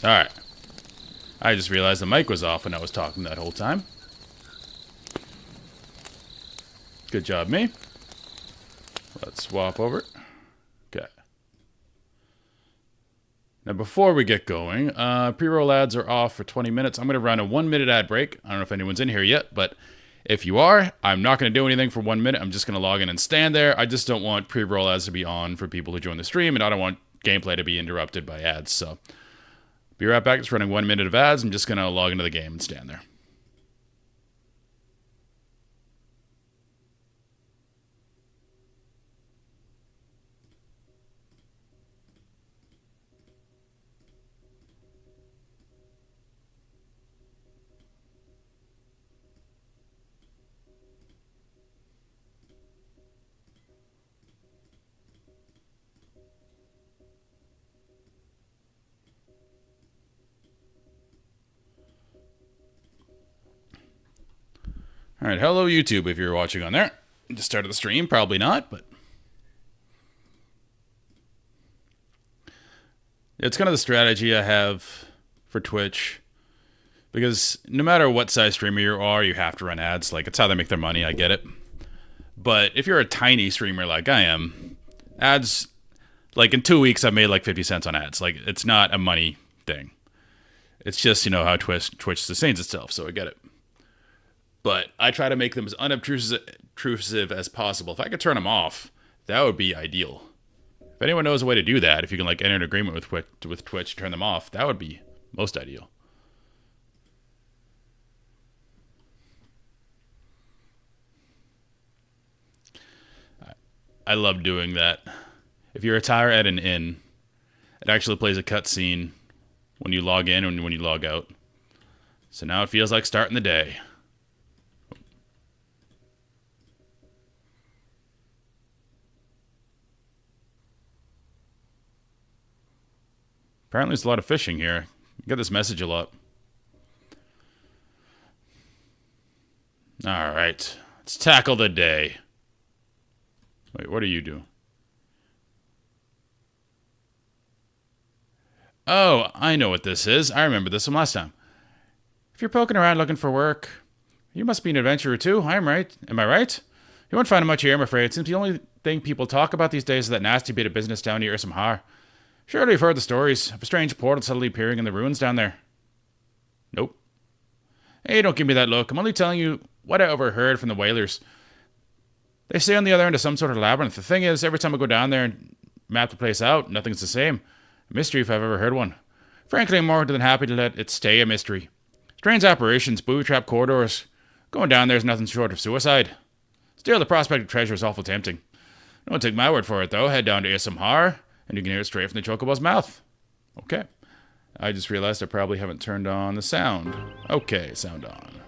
Alright. I just realized the mic was off when I was talking that whole time. Good job, me. Let's swap over. Okay. Now, before we get going, pre-roll ads are off for 20 minutes. I'm going to run a 1-minute ad break. I don't know if anyone's in here yet, but if you are, I'm not going to do anything for 1 minute. I'm just going to log in and stand there. I just don't want pre-roll ads to be on for people who join the stream, and I don't want gameplay to be interrupted by ads. So, be right back. It's running 1 minute of ads. I'm just going to log into the game and stand there. All right, hello YouTube if you're watching on there. Just started the stream, probably not, but it's kind of the strategy I have for Twitch, because no matter what size streamer you are, you have to run ads. Like, it's how they make their money, I get it. But if you're a tiny streamer like I am, ads, like in 2 weeks I've made like 50 cents on ads. Like, it's not a money thing. It's just, you know, how Twitch sustains itself, so I get it. But I try to make them as unobtrusive as possible. If I could turn them off, that would be ideal. If anyone knows a way to do that, if you can like enter an agreement with Twitch to turn them off, that would be most ideal. I love doing that. If you retire at an inn, it actually plays a cutscene when you log in and when you log out. So now it feels like starting the day. Apparently there's a lot of fishing here. I get this message a lot. Alright. Let's tackle the day. Wait, what do you do? Oh, I know what this is. I remember this from last time. If you're poking around looking for work, you must be an adventurer too. I'm right. Am I right? You won't find much here, I'm afraid. It seems the only thing people talk about these days is that nasty bit of business down near Har. Surely you've heard the stories of a strange portal suddenly appearing in the ruins down there. Nope. Hey, don't give me that look. I'm only telling you what I overheard from the Wailers. They say on the other end of some sort of labyrinth. The thing is, every time I go down there and map the place out, nothing's the same. A mystery if I've ever heard one. Frankly, I'm more than happy to let it stay a mystery. Strange apparitions, booby-trap corridors. Going down there is nothing short of suicide. Still, the prospect of treasure is awful tempting. Don't take my word for it, though. Head down to Har, and you can hear it straight from the chocobo's mouth. Okay. I just realized I probably haven't turned on the sound. Okay, sound on.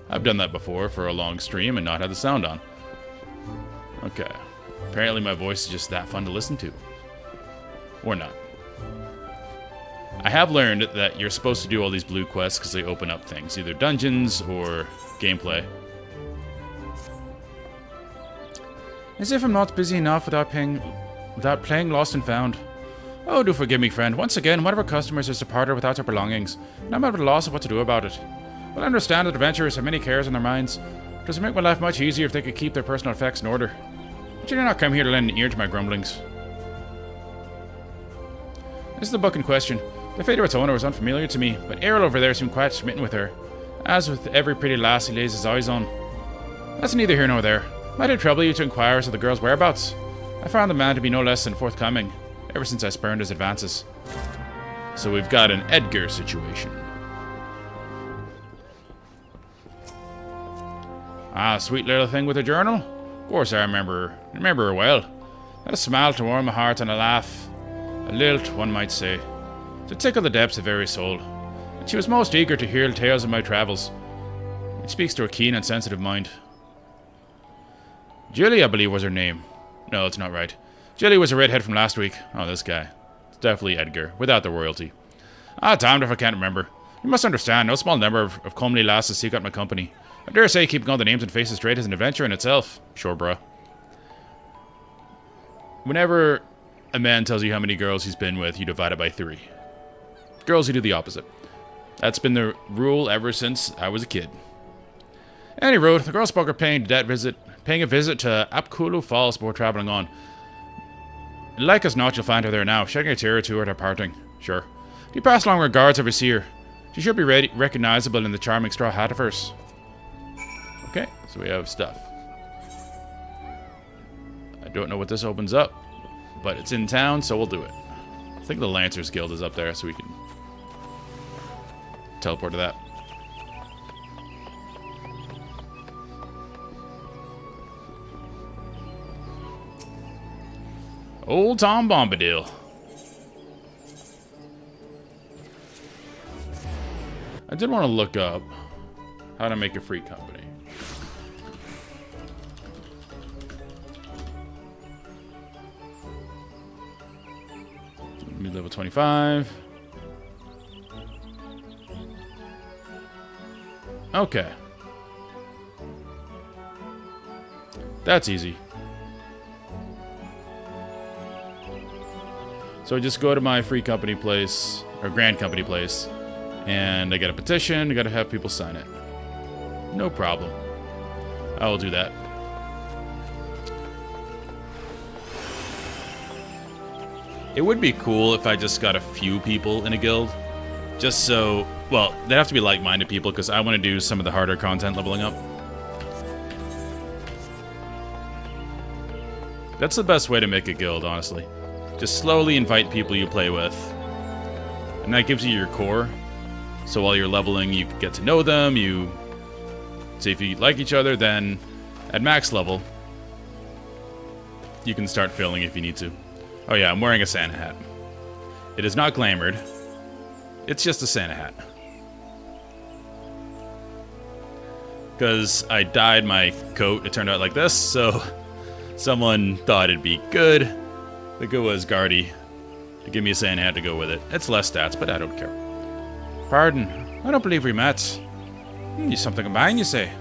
I've done that before for a long stream and not had the sound on. Okay. Apparently my voice is just that fun to listen to. Or not. I have learned that you're supposed to do all these blue quests because they open up things. Either dungeons or gameplay. As if I'm not busy enough without playing Lost and Found. Oh, do forgive me, friend. Once again, one of our customers has departed without their belongings, and I'm at a loss of what to do about it. Well, I understand that adventurers have many cares on their minds. It does make my life much easier if they could keep their personal effects in order. But you do not come here to lend an ear to my grumblings. This is the book in question. The fate of its owner was unfamiliar to me, but Errol over there seemed quite smitten with her, as with every pretty lass he lays his eyes on. That's neither here nor there. Might it trouble you to inquire as to the girl's whereabouts? I found the man to be no less than forthcoming, ever since I spurned his advances. So we've got an Edgar situation. Ah, sweet little thing with a journal? Of course I remember her well. Had a smile to warm my heart and a laugh. A lilt, one might say, to tickle the depths of very soul. And she was most eager to hear tales of my travels. It speaks to her keen and sensitive mind. Jilly, I believe, was her name. No, it's not right. Jilly was a redhead from last week. Oh, this guy. It's definitely Edgar, without the royalty. Ah, damned if I can't remember. You must understand, no small number of comely lasses seek out my company. I dare say keeping all the names and faces straight is an adventure in itself. Sure, bruh. Whenever a man tells you how many girls he's been with, you divide it by 3. Girls, you do the opposite. That's been the rule ever since I was a kid. Any road, the girls spoke of paying a visit to Apkulu Falls before traveling on. Like as not, you'll find her there now, shedding a tear or two at her parting. Sure. You pass along regards if you see her. She should be recognizable in the charming straw hat of hers. Okay, so we have stuff. I don't know what this opens up, but it's in town, so we'll do it. I think the Lancers Guild is up there, so we can teleport to that. Old Tom Bombadil. I did want to look up how to make a free company. Mid-level 25. Okay. That's easy. So I just go to my free company place, or grand company place, and I get a petition, I gotta have people sign it. No problem. I will do that. It would be cool if I just got a few people in a guild. Just so, well, they have to be like-minded people, because I want to do some of the harder content leveling up. That's the best way to make a guild, honestly. Just slowly invite people you play with. And that gives you your core. So while you're leveling, you get to know them, you see if you like each other, then at max level, you can start filling if you need to. Oh yeah, I'm wearing a Santa hat. It is not glamored. It's just a Santa hat. Because I dyed my coat, it turned out like this, so someone thought it'd be good. The good was Guardy to give me a Santa hat to go with it. It's less stats, but I don't care. Pardon, I don't believe we met. You something of mine, you say?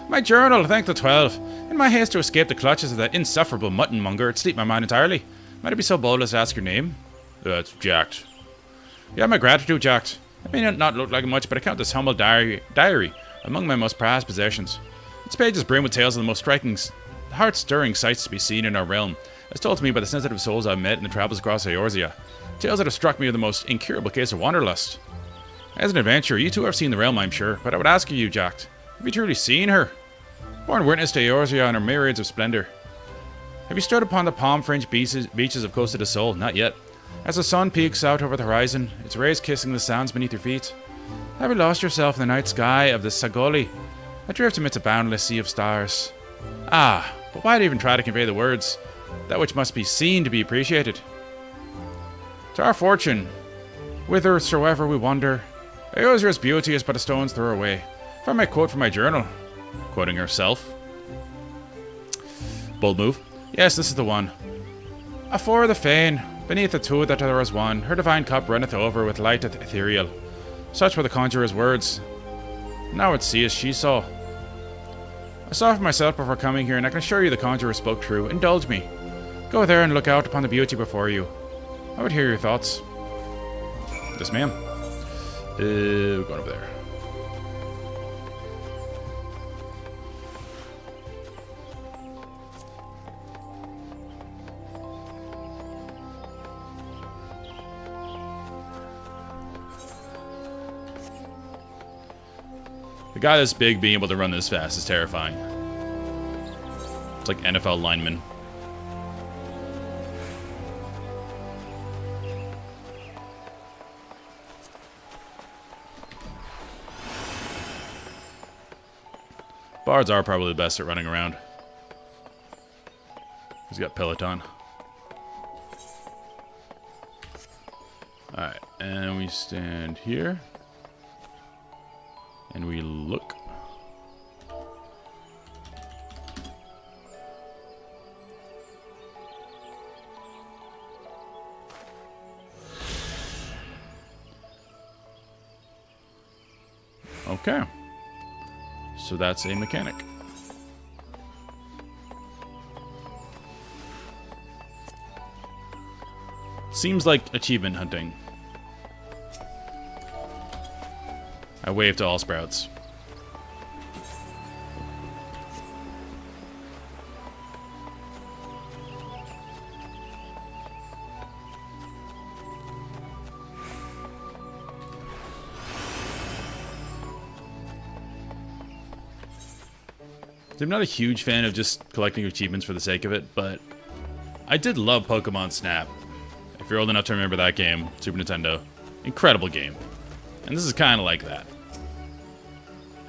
My journal, thank the 12. In my haste to escape the clutches of that insufferable mutton monger, it slipped my mind entirely. Might I be so bold as to ask your name? It's Jacked. You have my gratitude, Jacked. It may not look like much, but I count this humble diary among my most prized possessions. Its pages brim with tales of the most striking, heart-stirring sights to be seen in our realm, as told to me by the sensitive souls I've met in the travels across Eorzea. Tales that have struck me with the most incurable case of wanderlust. As an adventurer, you two have seen the realm, I'm sure, but I would ask you, Jacked, have you truly seen her? Born witness to Eorzea and her myriads of splendor. Have you stood upon the palm-fringed beaches of Costa del Sol? Not yet. As the sun peeks out over the horizon, its rays kissing the sands beneath your feet. Have you lost yourself in the night sky of the Sagoli, adrift amidst a boundless sea of stars? Ah, but why even try to convey the words? That which must be seen to be appreciated. To our fortune, whithersoever we wander, Eorzea's beauty is but a stone's throw away. If I might quote from my journal, quoting herself. Bold move. Yes, this is the one. Afore the fane, beneath the two that there was one, her divine cup runneth over with light ethereal. Such were the conjurer's words. Now it see as she saw. I saw for myself before coming here, and I can assure you the conjurer spoke true. Indulge me. Go there and look out upon the beauty before you. I would hear your thoughts. Yes, ma'am. We're going over there. The guy this big being able to run this fast is terrifying. It's like NFL lineman. Bards are probably the best at running around. He's got Peloton. Alright, and we stand here. And we look. Okay. So that's a mechanic. Seems like achievement hunting. I wave to all sprouts. I'm not a huge fan of just collecting achievements for the sake of it, but I did love Pokemon Snap. If you're old enough to remember that game, Super Nintendo. Incredible game. And this is kind of like that.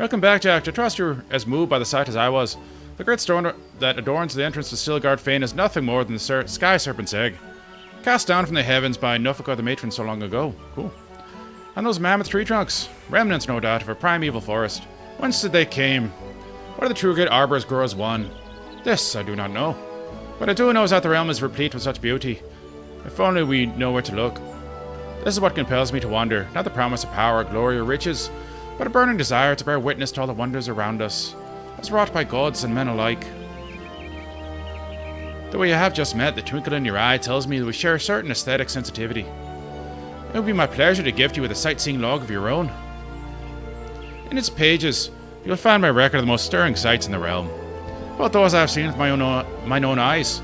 Welcome back, Jack. To trust you're as moved by the sight as I was. The great stone that adorns the entrance to Stilgard Fane is nothing more than the Sky Serpent's egg, cast down from the heavens by Nofika the Matron so long ago. Cool. And those mammoth tree trunks, remnants no doubt of a primeval forest. Whence did they came? Why do the true great arbors grow as one? This I do not know. What I do know is that the realm is replete with such beauty. If only we know where to look. This is what compels me to wander, not the promise of power, glory, or riches, but a burning desire to bear witness to all the wonders around us, as wrought by gods and men alike. The way you have just met, the twinkle in your eye tells me that we share a certain aesthetic sensitivity. It would be my pleasure to gift you with a sightseeing log of your own. In its pages, you'll find my record of the most stirring sights in the realm, both those I have seen with my own eyes.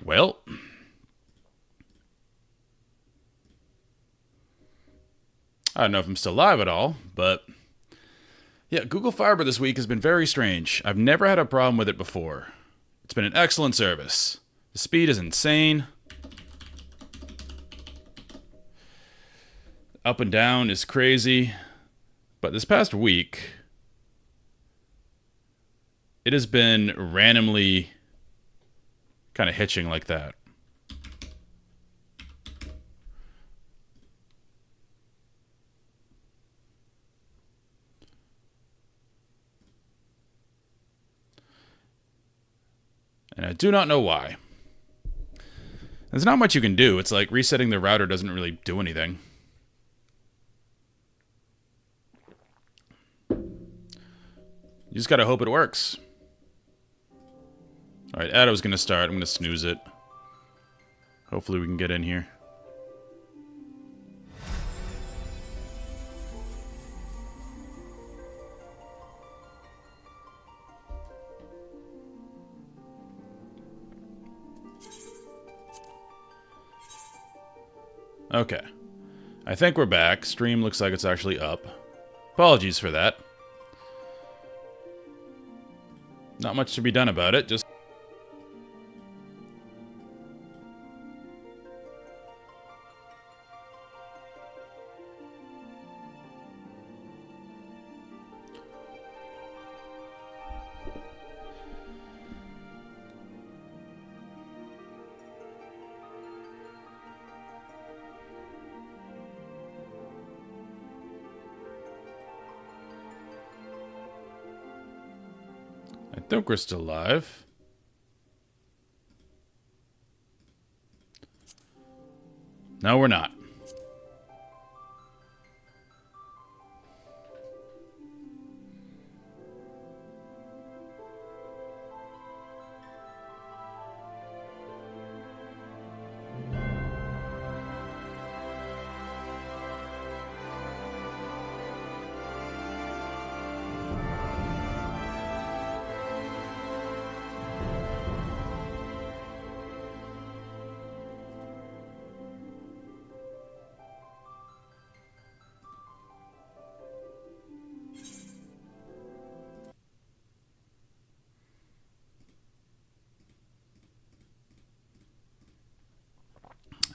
Well, I don't know if I'm still live at all, but yeah, Google Fiber this week has been very strange. I've never had a problem with it before. It's been an excellent service. The speed is insane. Up and down is crazy. But this past week, it has been randomly kind of hitching like that. And I do not know why. There's not much you can do. It's like resetting the router doesn't really do anything. You just gotta hope it works. Alright, Addo's gonna start. I'm gonna snooze it. Hopefully we can get in here. Okay. I think we're back. Stream looks like it's actually up. Apologies for that. Not much to be done about it, just... I think we're still live. No, we're not.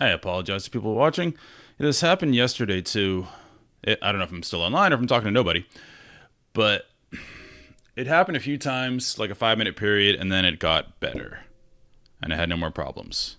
I apologize to people watching. This happened yesterday too. I don't know if I'm still online or if I'm talking to nobody, but it happened a few times, like a 5-minute period, and then it got better, and I had no more problems.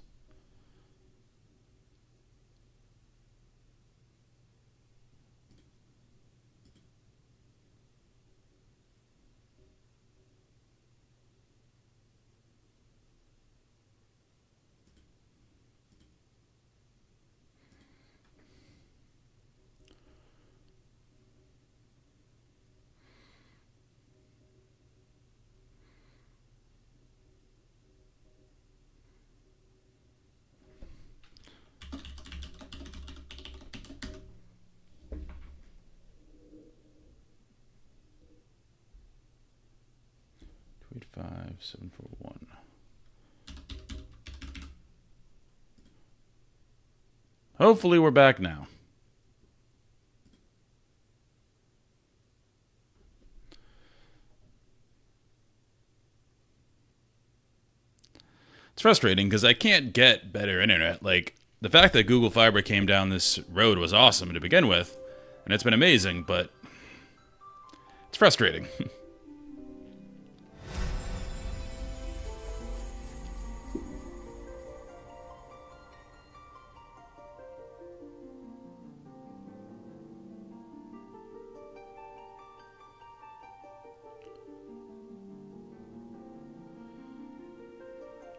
Tweet 5741. Hopefully we're back now. It's frustrating because I can't get better internet. Like, the fact that Google Fiber came down this road was awesome to begin with, and it's been amazing, but it's frustrating.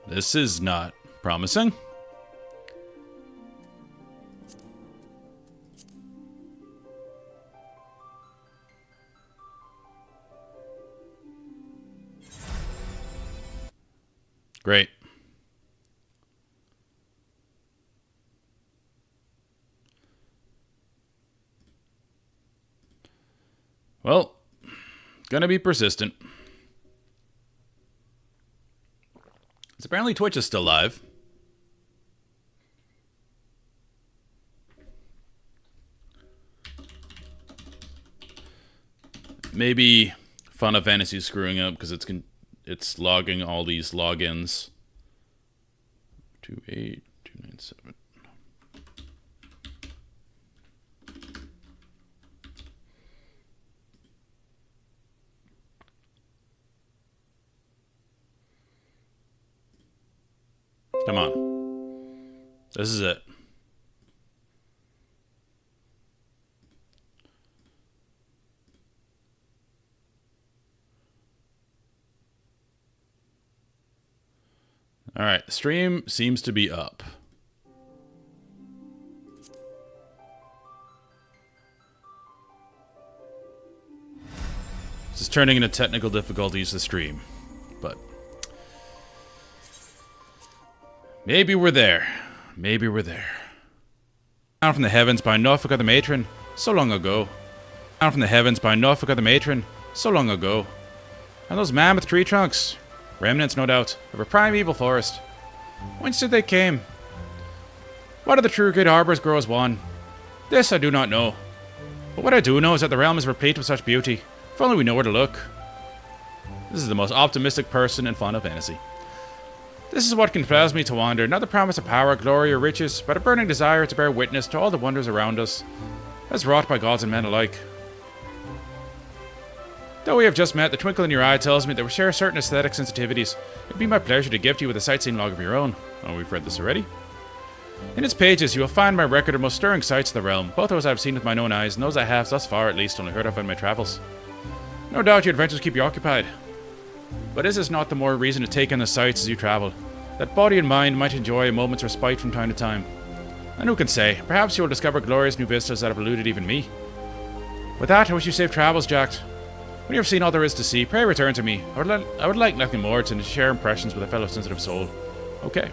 This is not promising. Great. Well, gonna be persistent. Apparently Twitch is still live. Maybe Final Fantasy is screwing up because it's logging all these logins. 28297. Come on. This is it. All right, the stream seems to be up. This is turning into technical difficulties to stream, but maybe we're there. Maybe we're there. Down from the heavens by Norfolk of the Matron, so long ago. Down from the heavens by Norfolk of the Matron, so long ago. And those mammoth tree trunks, remnants no doubt, of a primeval forest. Whence did they came? Why do the true great harbors grow as one? This I do not know. But what I do know is that the realm is replete with such beauty, if only we know where to look. This is the most optimistic person in Final Fantasy. This is what compels me to wander, not the promise of power, glory, or riches, but a burning desire to bear witness to all the wonders around us, as wrought by gods and men alike. Though we have just met, the twinkle in your eye tells me that we share certain aesthetic sensitivities. It'd be my pleasure to gift you with a sightseeing log of your own. Oh, we've read this already. In its pages, you will find my record of most stirring sights of the realm, both those I have seen with my own eyes and those I have, thus far at least, only heard of in my travels. No doubt your adventures keep you occupied. But is this not the more reason to take in the sights as you travel, that body and mind might enjoy a moment's respite from time to time? And who can say, perhaps you will discover glorious new vistas that have eluded even me. With that, I wish you safe travels, Jack. When you have seen all there is to see, pray return to me. I would like nothing more than to share impressions with a fellow sensitive soul. Okay.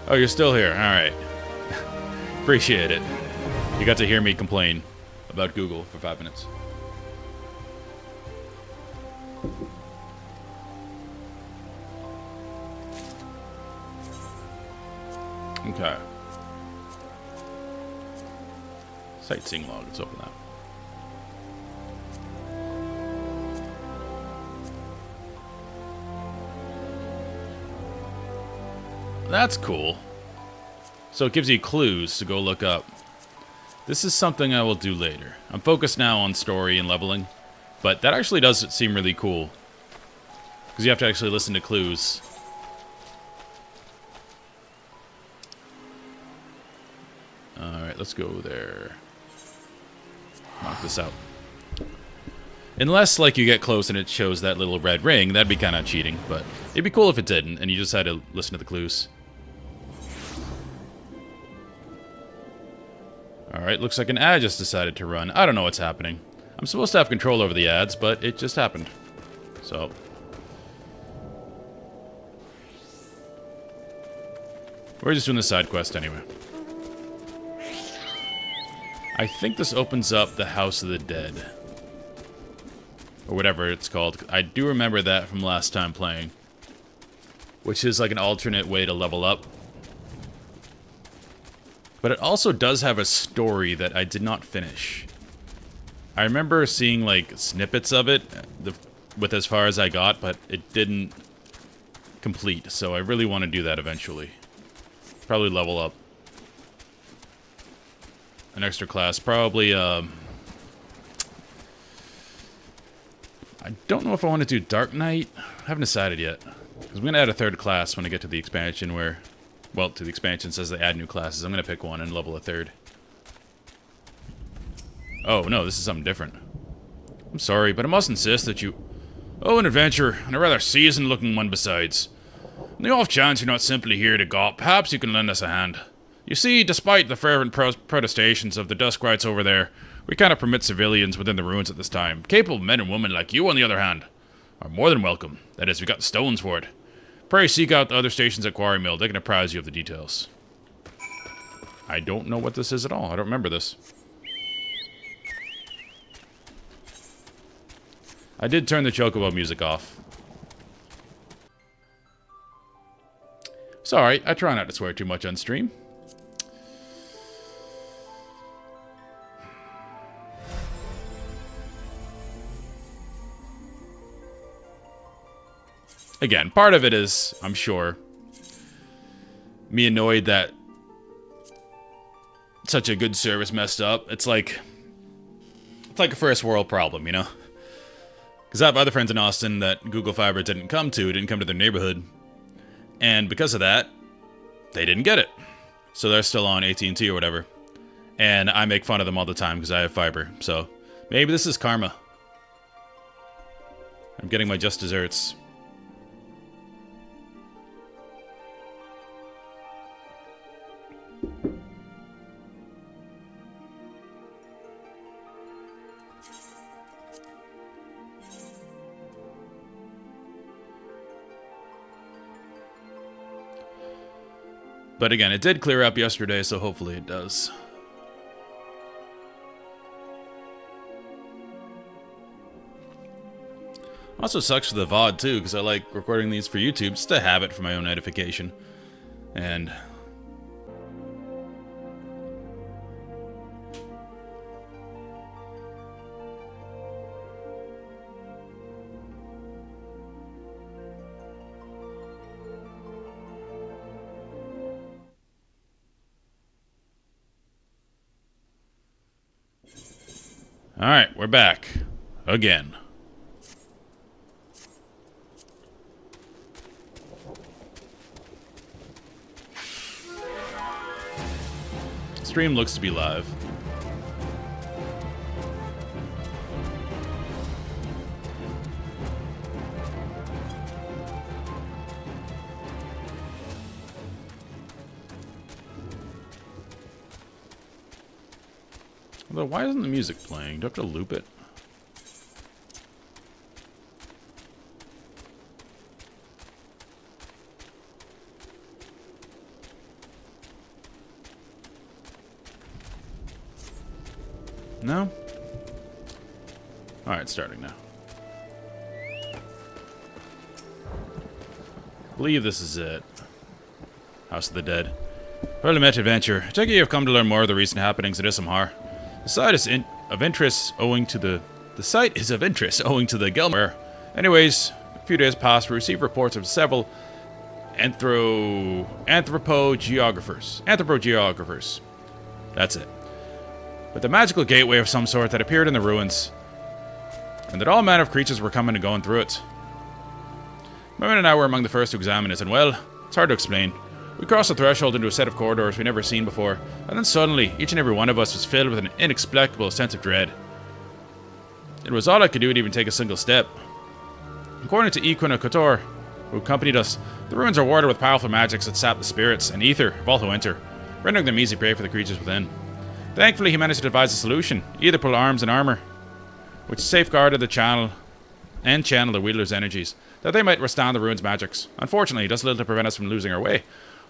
Oh, you're still here. Alright. Appreciate it. You got to hear me complain about Google for 5 minutes. Okay. Sightseeing log. Let's open that. That's cool. So it gives you clues to go look up. This is something I will do later. I'm focused now on story and leveling, but that actually does seem really cool. Because you have to actually listen to clues. Alright, let's go there. Knock this out. Unless, like, you get close and it shows that little red ring, that'd be kind of cheating, but it'd be cool if it didn't, and you just had to listen to the clues. Alright, looks like an ad just decided to run. I don't know what's happening. I'm supposed to have control over the ads, but it just happened. So. We're just doing the side quest anyway. I think this opens up the House of the Dead. Or whatever it's called. I do remember that from last time playing. Which is like an alternate way to level up. But it also does have a story that I did not finish. I remember seeing like snippets of it with as far as I got, but it didn't complete. So I really want to do that eventually. Probably level up. An extra class. Probably, I don't know if I want to do Dark Knight. I haven't decided yet. Because I'm going to add a third class when I get to the expansion where... Well, to the expansion says they add new classes. I'm going to pick one and level a third. Oh, no, this is something different. I'm sorry, but I must insist that you... Oh, an adventurer, and a rather seasoned-looking one besides. On the off chance you're not simply here to gawp, perhaps you can lend us a hand. You see, despite the fervent protestations of the Duskrites over there, we cannot permit civilians within the ruins at this time. Capable men and women like you, on the other hand, are more than welcome. That is, we got the stones for it. Pray seek out the other stations at Quarry Mill. They can apprise you of the details. I don't know what this is at all. I don't remember this. I did turn the Chocobo music off. Sorry, I try not to swear too much on stream. Again, part of it is, I'm sure, me annoyed that such a good service messed up. It's like a first world problem, you know? Because I have other friends in Austin that Google Fiber didn't come to their neighborhood. And because of that, they didn't get it. So they're still on AT&T or whatever. And I make fun of them all the time because I have fiber. So maybe this is karma. I'm getting my just desserts. But again, it did clear up yesterday, so hopefully it does. Also sucks for the VOD too, because I like recording these for YouTube, just to have it for my own edification. And... Alright, we're back. Again. Stream looks to be live. Although, why isn't the music playing? Do I have to loop it? No? Alright, starting now. I believe this is it. House of the Dead. Well met, adventure. I take it you have come to learn more of the recent happenings at Issamhar. The site is of interest owing to the Gelmir. Anyways, a few days past, we received reports of several Anthropogeographers. That's it. With a magical gateway of some sort that appeared in the ruins, and that all manner of creatures were coming and going through it. My men and I were among the first to examine it, and well, it's hard to explain. We crossed the threshold into a set of corridors we'd never seen before, and then suddenly, each and every one of us was filled with an inexplicable sense of dread. It was all I could do to even take a single step. According to Equina Couture, who accompanied us, the ruins are warded with powerful magics that sap the spirits and ether of all who enter, rendering them easy prey for the creatures within. Thankfully, he managed to devise a solution, either pull arms and armor, which safeguarded the channel the Wheeler's energies, that they might withstand the ruins' magics. Unfortunately, it does little to prevent us from losing our way.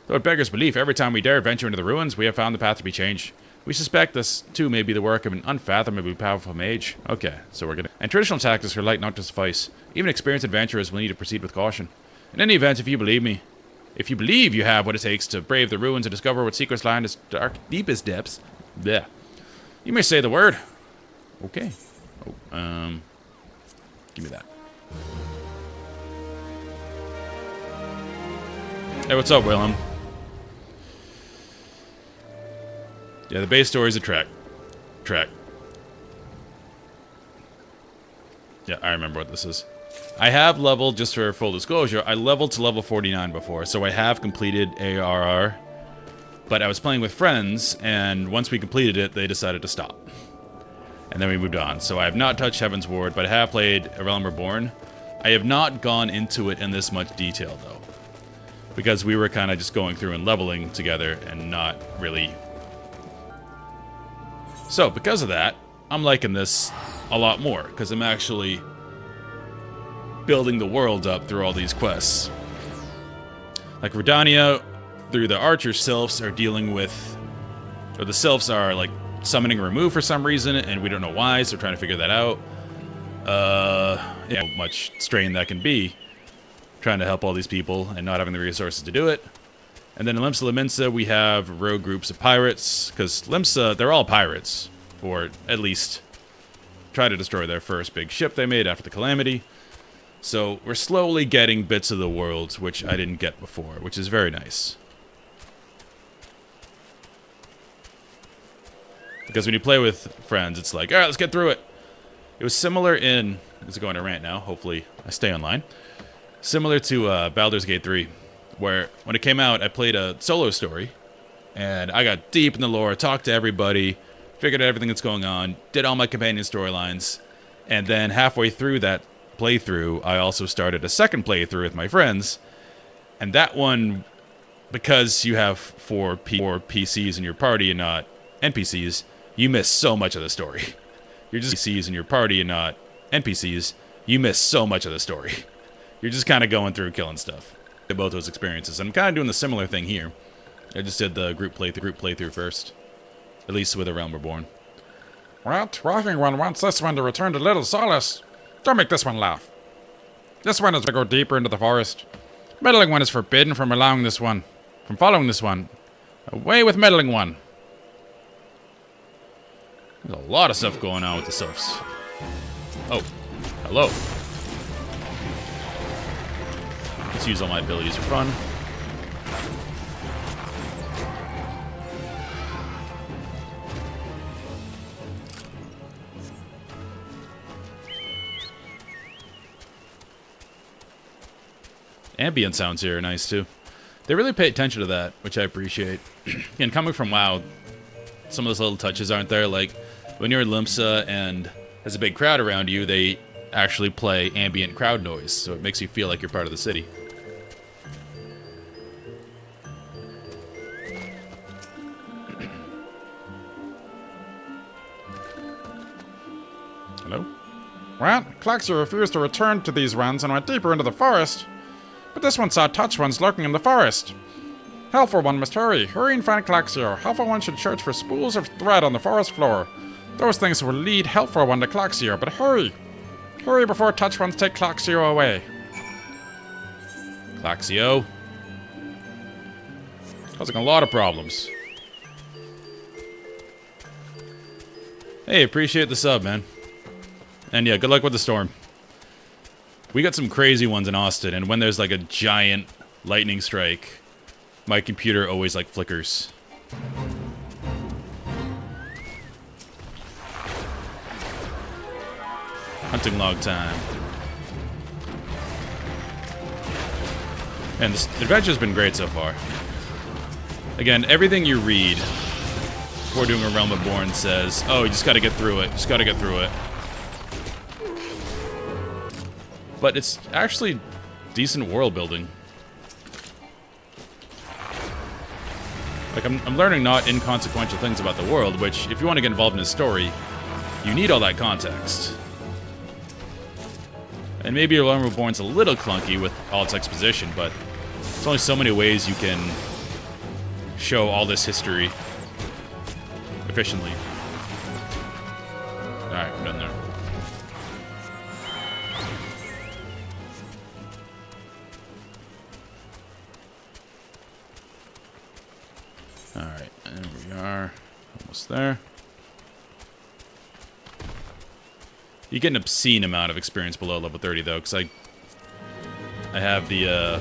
Though it beggars belief, every time we dare venture into the ruins, we have found the path to be changed. We suspect this, too, may be the work of an unfathomably powerful mage. Okay, so we're gonna... And traditional tactics are light not to suffice. Even experienced adventurers will need to proceed with caution. In any event, if you believe you have what it takes to brave the ruins and discover what secrets lie in its deepest depths, bleh, you may say the word. Okay. Oh, give me that. Hey, what's up, Willem? Yeah, the base story is a trek. Yeah, I remember what this is. I have leveled, just for full disclosure, I leveled to level 49 before, so I have completed ARR. But I was playing with friends, and once we completed it, they decided to stop. And then we moved on. So I have not touched Heaven's Ward, but I have played A Realm Reborn. I have not gone into it in this much detail, though. Because we were kind of just going through and leveling together, and not really... So, because of that, I'm liking this a lot more, because I'm actually building the world up through all these quests. Like Redania, through the Archer Sylphs are dealing with... Or the Sylphs are, like, summoning remove for some reason, and we don't know why, so we're trying to figure that out. Yeah, much strain that can be. Trying to help all these people, and not having the resources to do it. And then in Limsa Lominsa, we have rogue groups of pirates, because Limsa, they're all pirates. Or at least try to destroy their first big ship they made after the Calamity. So we're slowly getting bits of the world, which I didn't get before, which is very nice. Because when you play with friends, it's like, alright, let's get through it. It was similar in... It's going to rant now, hopefully I stay online. Similar to Baldur's Gate 3, where when it came out, I played a solo story, and I got deep in the lore, talked to everybody, figured out everything that's going on, did all my companion storylines, and then halfway through that playthrough, I also started a second playthrough with my friends, and that one, because you have four PCs in your party and not NPCs, you miss so much of the story. You're just PCs in your party and not NPCs, you miss so much of the story. You're just kind of going through killing stuff. Both those experiences. I'm kind of doing the similar thing here. I just did the group playthrough first. At least with A Realm Reborn. What? Walking One wants this one to return to Little Solace. Don't make this one laugh. This one is to go deeper into the forest. Meddling One is forbidden from following this one. Away with Meddling One. There's a lot of stuff going on with the Sylphs. Oh, hello. Let's use all my abilities for fun. Ambient sounds here are nice too. They really pay attention to that, which I appreciate. And coming from WoW, some of those little touches aren't there. Like when you're in Limsa and there's a big crowd around you, they actually play ambient crowd noise, so it makes you feel like you're part of the city. Hello? Well, Claxia refused to return to these runs and went deeper into the forest. But this one saw touch ones lurking in the forest. Helpful One must hurry. Hurry and find Claxia. Helpful One should search for spools of thread on the forest floor. Those things will lead Helpful One to Claxia, but hurry! Hurry before touch ones take Claxio away. Claxio. Causing a lot of problems. Hey, appreciate the sub, man. And yeah, good luck with the storm. We got some crazy ones in Austin, and when there's like a giant lightning strike, my computer always, like, flickers. Hunting log time. And this adventure's been great so far. Again, everything you read before doing a Realm Reborn says, oh, you just gotta get through it. Just gotta get through it. But it's actually decent world building. Like, I'm learning not inconsequential things about the world, which, if you want to get involved in a story, you need all that context. And maybe your Realm Reborn's a little clunky with all its exposition, but there's only so many ways you can show all this history efficiently. Alright, we're done there. Alright, there we are. Almost there. You get an obscene amount of experience below level 30, though, because I have the,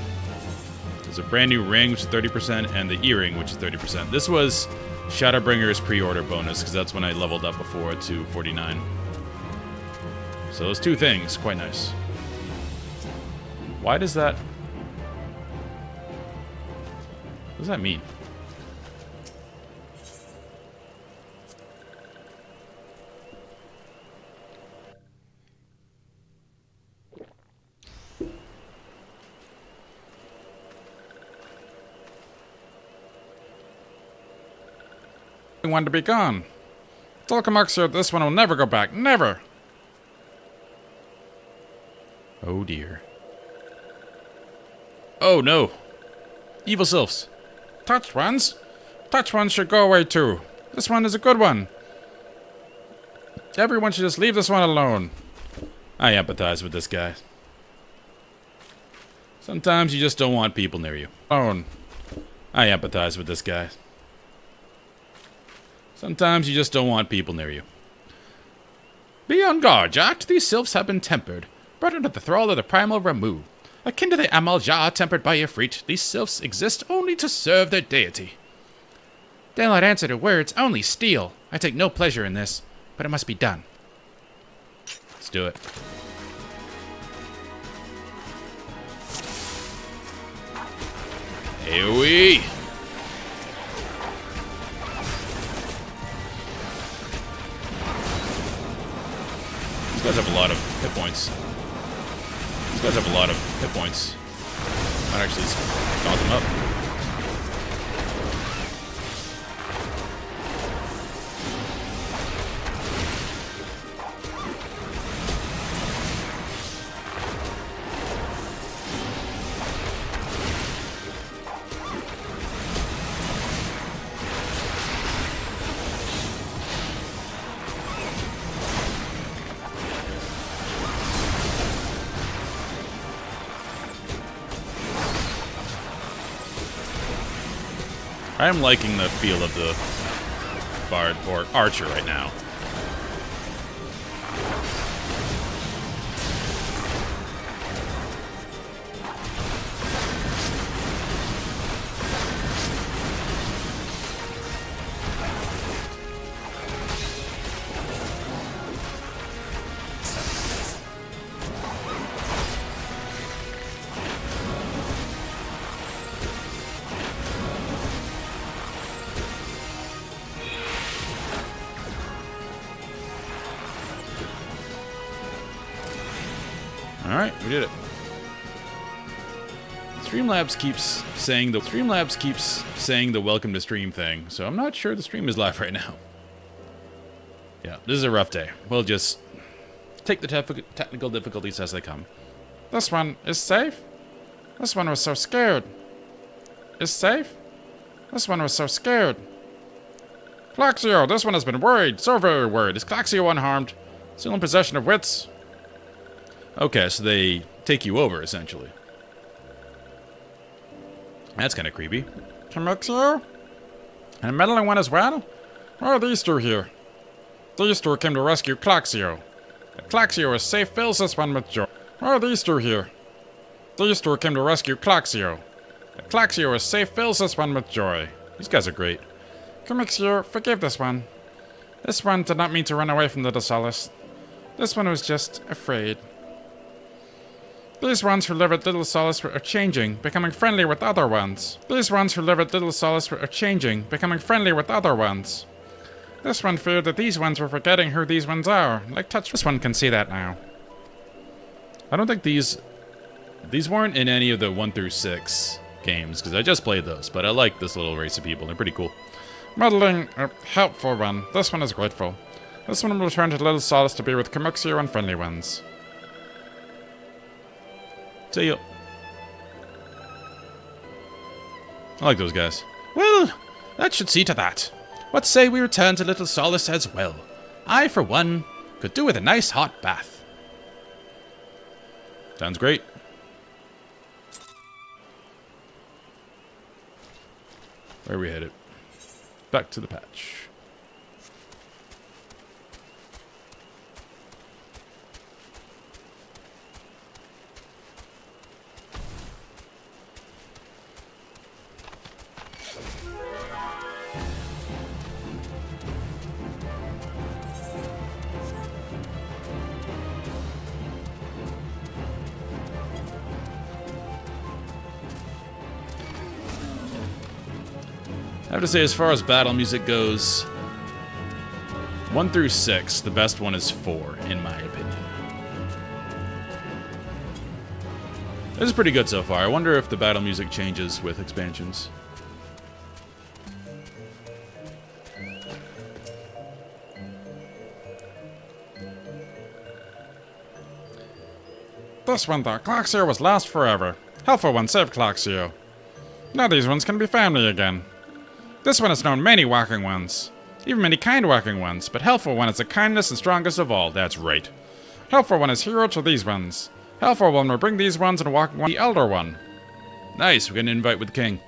there's a brand new ring, which is 30%, and the earring, which is 30%. This was Shadowbringer's pre-order bonus, because that's when I leveled up before to 49. So those two things, quite nice. Why does that... What does that mean? Want to be gone. Tolkamoxia, this one will never go back. Never! Oh dear. Oh no! Evil sylphs. Touched ones? Touched ones should go away too. This one is a good one. Everyone should just leave this one alone. I empathize with this guy. Sometimes you just don't want people near you. Alone. I empathize with this guy. Sometimes you just don't want people near you. Be on guard, Jack. These sylphs have been tempered, brought under the thrall of the primal Ramu. Akin to the Amal-Jah tempered by Ifrit, these sylphs exist only to serve their deity. Dare not answer to words, only steal. I take no pleasure in this, but it must be done. Let's do it. AoE! These guys have a lot of hit points. These guys have a lot of hit points. Might actually got them up. I am liking the feel of the bard or archer right now. Alright, we did it. Streamlabs keeps saying the welcome to stream thing, so I'm not sure the stream is live right now. Yeah, this is a rough day. We'll just take the technical difficulties as they come. This one is safe? This one was so scared. Is safe? This one was so scared. Claxio, this one has been worried. So very worried. Is Claxio unharmed? Still in possession of wits? Okay, so they take you over, essentially. That's kind of creepy. Claxio? And a meddling one as well? Why are these two here? These two came to rescue Claxio. If Claxio is safe, fills this one with joy. Why are these two here? These two came to rescue Claxio. Claxio is safe fills this one with joy. These guys are great. Comixio, forgive this one. This one did not mean to run away from Little Solace. This one was just afraid. These ones who live at Little Solace are changing, becoming friendly with other ones. These ones who live at Little Solace are changing, becoming friendly with other ones. This one feared that these ones were forgetting who these ones are. Like touch. This one can see that now. I don't think these weren't in any of the 1 through 6 games, because I just played those, but I like this little race of people. They're pretty cool. Muddling, helpful one. This one is grateful. This one will return to Little Solace to be with Comixio and friendly ones. See you. I like those guys. Well, that should see to that. What say we return to Little Solace as well? I, for one, could do with a nice hot bath. Sounds great. Where are we headed? Back to the patch. I have to say, as far as battle music goes, 1 through 6, the best one is 4, in my opinion. This is pretty good so far. I wonder if the battle music changes with expansions. This one thought Claxio was lost forever. Helpful one saved Claxio. Now these ones can be family again. This one has known many walking ones, even many kind walking ones, but Helpful One is the kindest and strongest of all. That's right. Helpful One is hero to these ones. Helpful One will bring these ones and walking one the Elder One. Nice, we're getting an invite with the king.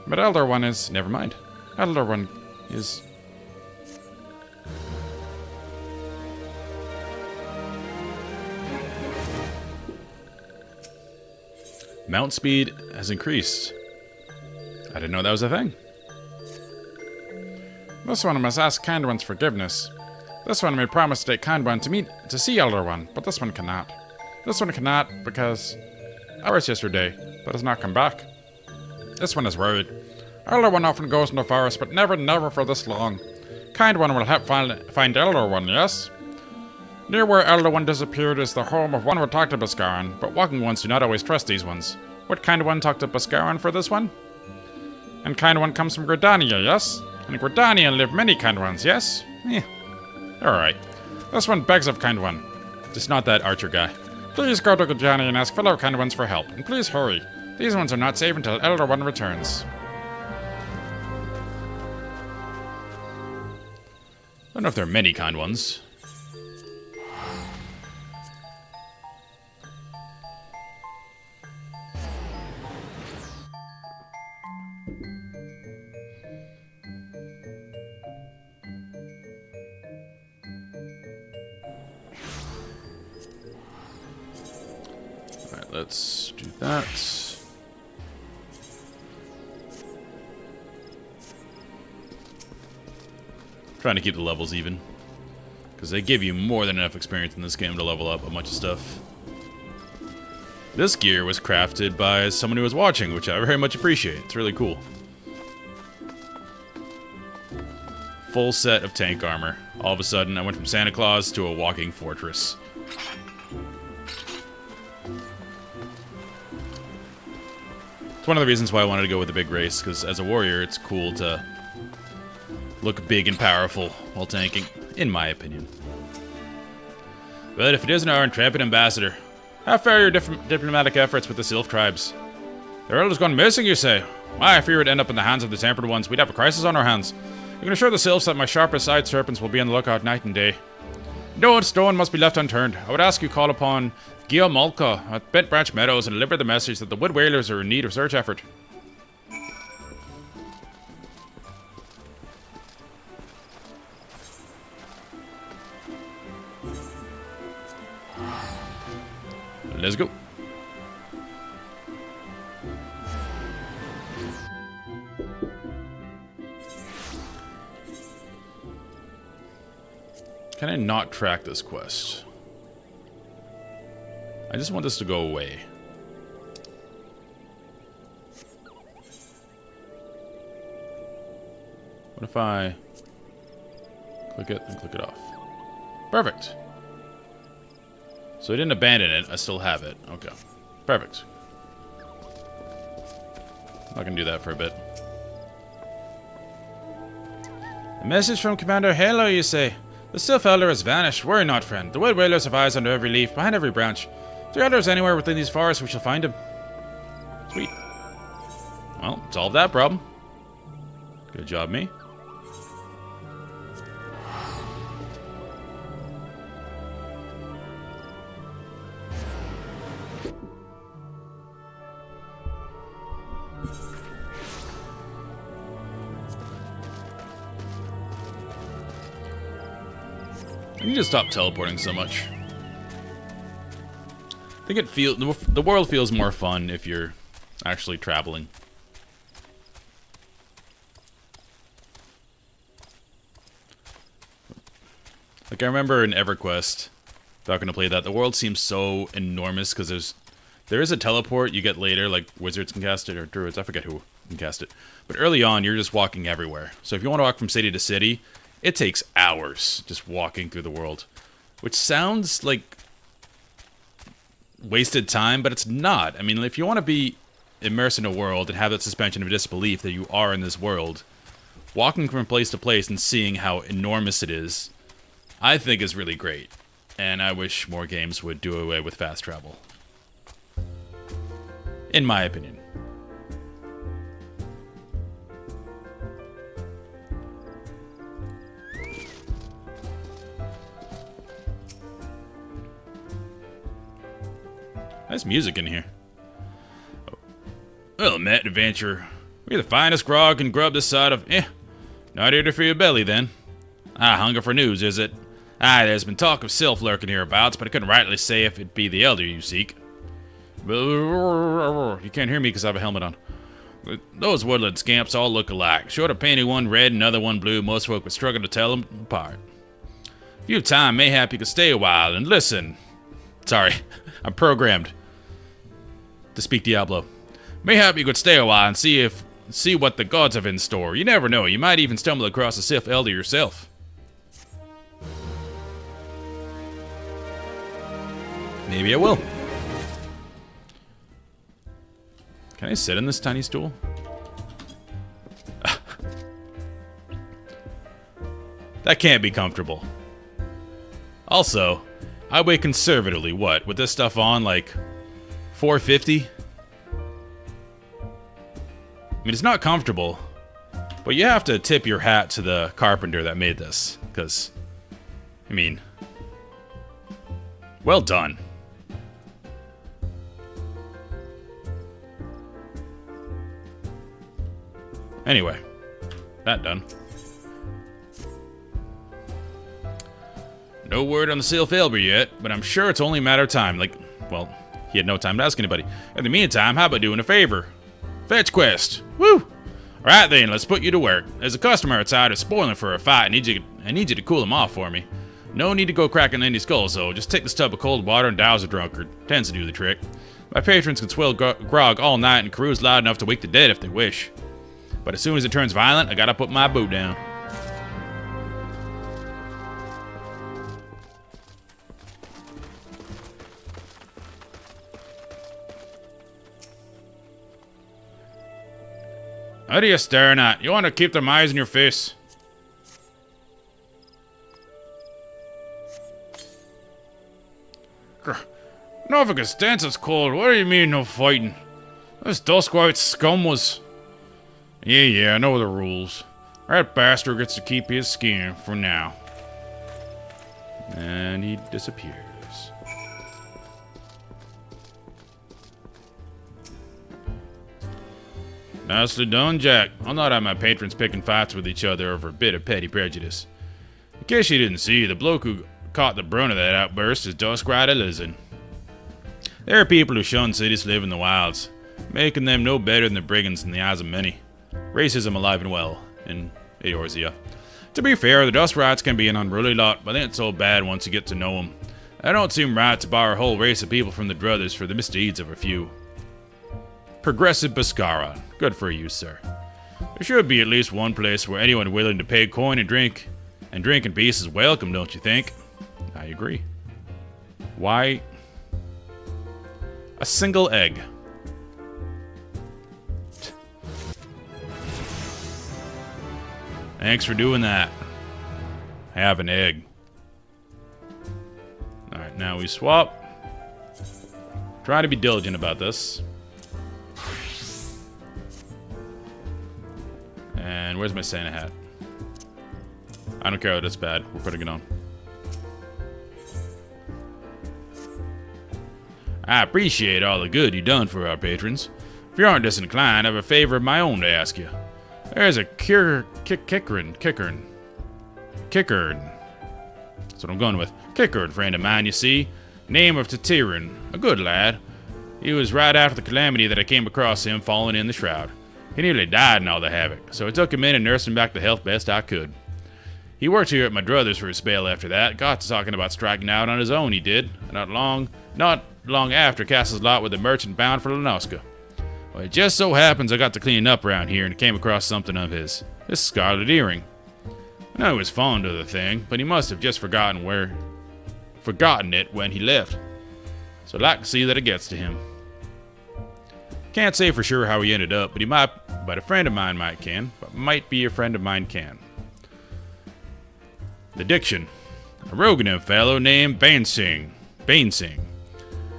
But Elder One is... Never mind. Elder One is... Mount speed has increased. I didn't know that was a thing. This one must ask Kind One's forgiveness. This one may promise to take Kind One to see Elder One, but this one cannot. This one cannot because hours yesterday, but has not come back. This one is worried. Elder One often goes in the forest, but never for this long. Kind One will help find Elder One, yes? Near where Elder One disappeared is the home of one who talked to Bhaskaran, but walking ones do not always trust these ones. Would Kind One talk to Bhaskaran for this one? And Kind One comes from Gridania, yes? And in Gridania live many Kind Ones, yes? Alright. This one begs of Kind One. Just not that archer guy. Please go to Gridania and ask fellow Kind Ones for help. And please hurry. These ones are not safe until Elder One returns. I don't know if there are many kind ones. Alright, let's do that. Trying to keep the levels even, because they give you more than enough experience in this game to level up a bunch of stuff. This gear was crafted by someone who was watching, which I very much appreciate. It's really cool. Full set of tank armor. All of a sudden, I went from Santa Claus to a walking fortress. It's one of the reasons why I wanted to go with the big race, because as a warrior, it's cool to look big and powerful while tanking, in my opinion. But if it isn't our intrepid ambassador, how fare your diplomatic efforts with the Sylph tribes? Their elder's gone missing, you say? Why, if we were to end up in the hands of the Tempered Ones, we'd have a crisis on our hands. You can assure the Sylphs that my sharpest side serpents will be on the lookout night and day. No stone must be left unturned. I would ask you call upon Guillemolka at Bent Branch Meadows and deliver the message that the Wood Wailers are in need of search effort. Let's go. Can I not track this quest? I just want this to go away. What if I click it and click it off? Perfect. So I didn't abandon it. I still have it. Okay. Perfect. I can do that for a bit. A message from Commander Halo, you say? The Sylph Elder has vanished. Worry not, friend. The Wood Wailers have eyes under every leaf, behind every branch. If the Elder is anywhere within these forests, we shall find him. Sweet. Well, solved that problem. Good job, me. I need to stop teleporting so much. I think the world feels more fun if you're actually traveling. Like I remember in EverQuest, back when I played that, the world seems so enormous because there is a teleport you get later, like wizards can cast it or druids, I forget who can cast it. But early on, you're just walking everywhere. So if you want to walk from city to city, it takes hours just walking through the world, which sounds like wasted time, but it's not. I mean, if you want to be immersed in a world and have that suspension of disbelief that you are in this world, walking from place to place and seeing how enormous it is, I think is really great. And I wish more games would do away with fast travel. In my opinion. Nice music in here. Well met, adventurer. We're the finest grog and grub this side of... not here to fill your belly, then. Hunger for news, is it? There's been talk of Sylph lurking hereabouts, but I couldn't rightly say if it be the Elder you seek. You can't hear me because I have a helmet on. Those woodland scamps all look alike. Short of painting one red and another one blue, most folk would struggle to tell them apart. If you have time, mayhap you could stay a while and listen. Sorry, I'm programmed to speak Diablo. Mayhap you could stay a while and see what the gods have in store. You never know, you might even stumble across a Sylph Elder yourself. Maybe I will. Can I sit in this tiny stool? That can't be comfortable. Also, I weigh conservatively, what, with this stuff on, like 450? I mean, it's not comfortable, but you have to tip your hat to the carpenter that made this, because, I mean, well done. Anyway, that done. No word on the Sylph Elder yet, but I'm sure it's only a matter of time. Like, well, he had no time to ask anybody. In the meantime, how about doing a favor? Fetch quest. Woo! Alright then, let's put you to work. There's a customer outside who's spoiling for a fight. I need you to cool him off for me. No need to go cracking any skulls, though. Just take this tub of cold water and douse a drunkard. Tends to do the trick. My patrons can swill grog all night and cruise loud enough to wake the dead if they wish. But as soon as it turns violent, I gotta put my boot down. What are you staring at? You want to keep them eyes in your face? Nothing can stand this cold. What do you mean, no fighting? This Duskwhite scum was... Yeah, I know the rules. That bastard gets to keep his skin for now. And he disappears. Nicely done, Jack. I'll not have my patrons picking fights with each other over a bit of petty prejudice. In case you didn't see, the bloke who caught the brunt of that outburst is Duskwhite Lizard. There are people who shun cities to live in the wilds, making them no better than the brigands in the eyes of many. Racism alive and well in Eorzea. To be fair, the dust rats can be an unruly lot, but they ain't so bad once you get to know them. I don't seem right to bar a whole race of people from the druthers for the misdeeds of a few. Progressive Biscara. Good for you, sir. There should be at least one place where anyone willing to pay coin and drink in peace is welcome, don't you think? I agree. Why? A single egg. Thanks for doing that. Have an egg. Alright, now we swap. Try to be diligent about this. And where's my Santa hat? I don't care that it's bad. We're putting it on. I appreciate all the good you've done for our patrons. If you aren't disinclined, I have a favor of my own to ask you. There's a kickern. That's what I'm going with. Kickern, friend of mine, you see. Name of Tatirin. A good lad. He was right after the calamity that I came across him falling in the shroud. He nearly died in all the havoc, so I took him in and nursed him back to health best I could. He worked here at my druthers for a spell after that. Got to talking about striking out on his own, he did. Not long after cast his lot with a merchant bound for Lenoska. Well, it just so happens I got to cleaning up around here and came across something of his. This scarlet earring. I know he was fond of the thing, but he must have just forgotten it when he left. So I'd like to see that it gets to him. Can't say for sure how he ended up, but a friend of mine might be a friend of mine can. The diction. A Roganim fellow named Bainsing.